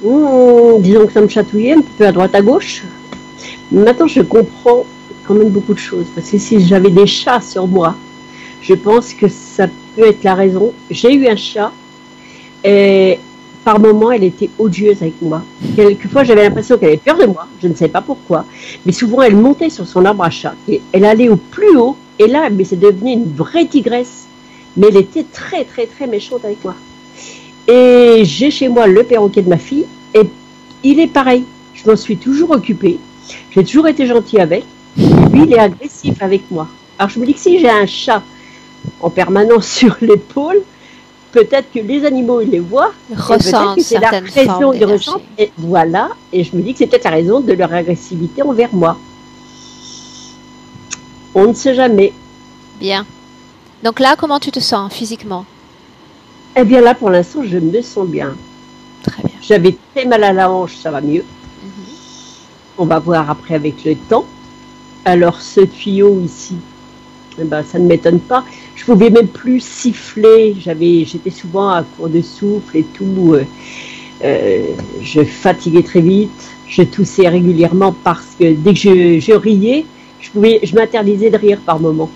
Disons que ça me chatouillait un petit peu à droite à gauche. Maintenant, je comprends quand même beaucoup de choses. Parce que si j'avais des chats sur moi, je pense que ça peut être la raison. J'ai eu un chat et par moments, elle était odieuse avec moi. Quelquefois, j'avais l'impression qu'elle avait peur de moi. Je ne sais pas pourquoi. Mais souvent, elle montait sur son arbre à chat. Et elle allait au plus haut. Et là, mais c'est devenu une vraie tigresse. Mais elle était très, très, très méchante avec moi. Et j'ai chez moi le perroquet de ma fille. Et il est pareil. Je m'en suis toujours occupée. J'ai toujours été gentille avec. Et lui, il est agressif avec moi. Alors, je me dis que si j'ai un chat en permanence sur l'épaule, peut-être que les animaux, ils les voient, ressentent c'est la certaines raison formes de d'énergie. ressentir. Et voilà, et je me dis que c'est peut-être la raison de leur agressivité envers moi. On ne sait jamais. Bien. Donc là, comment tu te sens physiquement? Eh bien là, pour l'instant, je me sens bien. Très bien. J'avais très mal à la hanche, ça va mieux. Mhm. On va voir après avec le temps. Alors ce tuyau ici, eh ben, ça ne m'étonne pas. Je pouvais même plus siffler. J'étais souvent à court de souffle et tout. Je fatiguais très vite. Je toussais régulièrement parce que dès que je riais, je m'interdisais de rire par moment.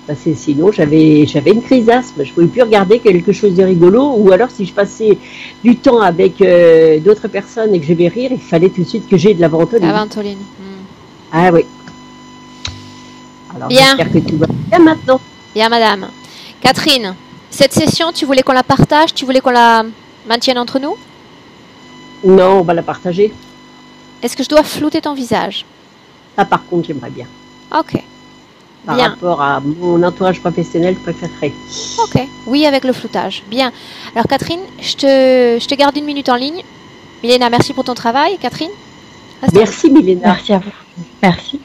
Parce que sinon, j'avais une crise d'asthme. Je ne pouvais plus regarder quelque chose de rigolo. Ou alors, si je passais du temps avec d'autres personnes et que je vais rire, il fallait tout de suite que j'ai de la ventoline. La ventoline. Hmm. Ah oui. Alors, Bien. j'espère que tout va bien maintenant. Bien, madame. Catherine, cette session, tu voulais qu'on la partage? Tu voulais qu'on la maintienne entre nous? Non, on va la partager. Est-ce que je dois flouter ton visage? Ça, par contre, j'aimerais bien. Ok. Par Bien. rapport à mon entourage professionnel, je préférerais. Ok. Oui, avec le floutage. Bien. Alors, Catherine, je te garde 1 minute en ligne. Milena, merci pour ton travail. Catherine, reste à Merci, Milena. Merci à vous. Merci.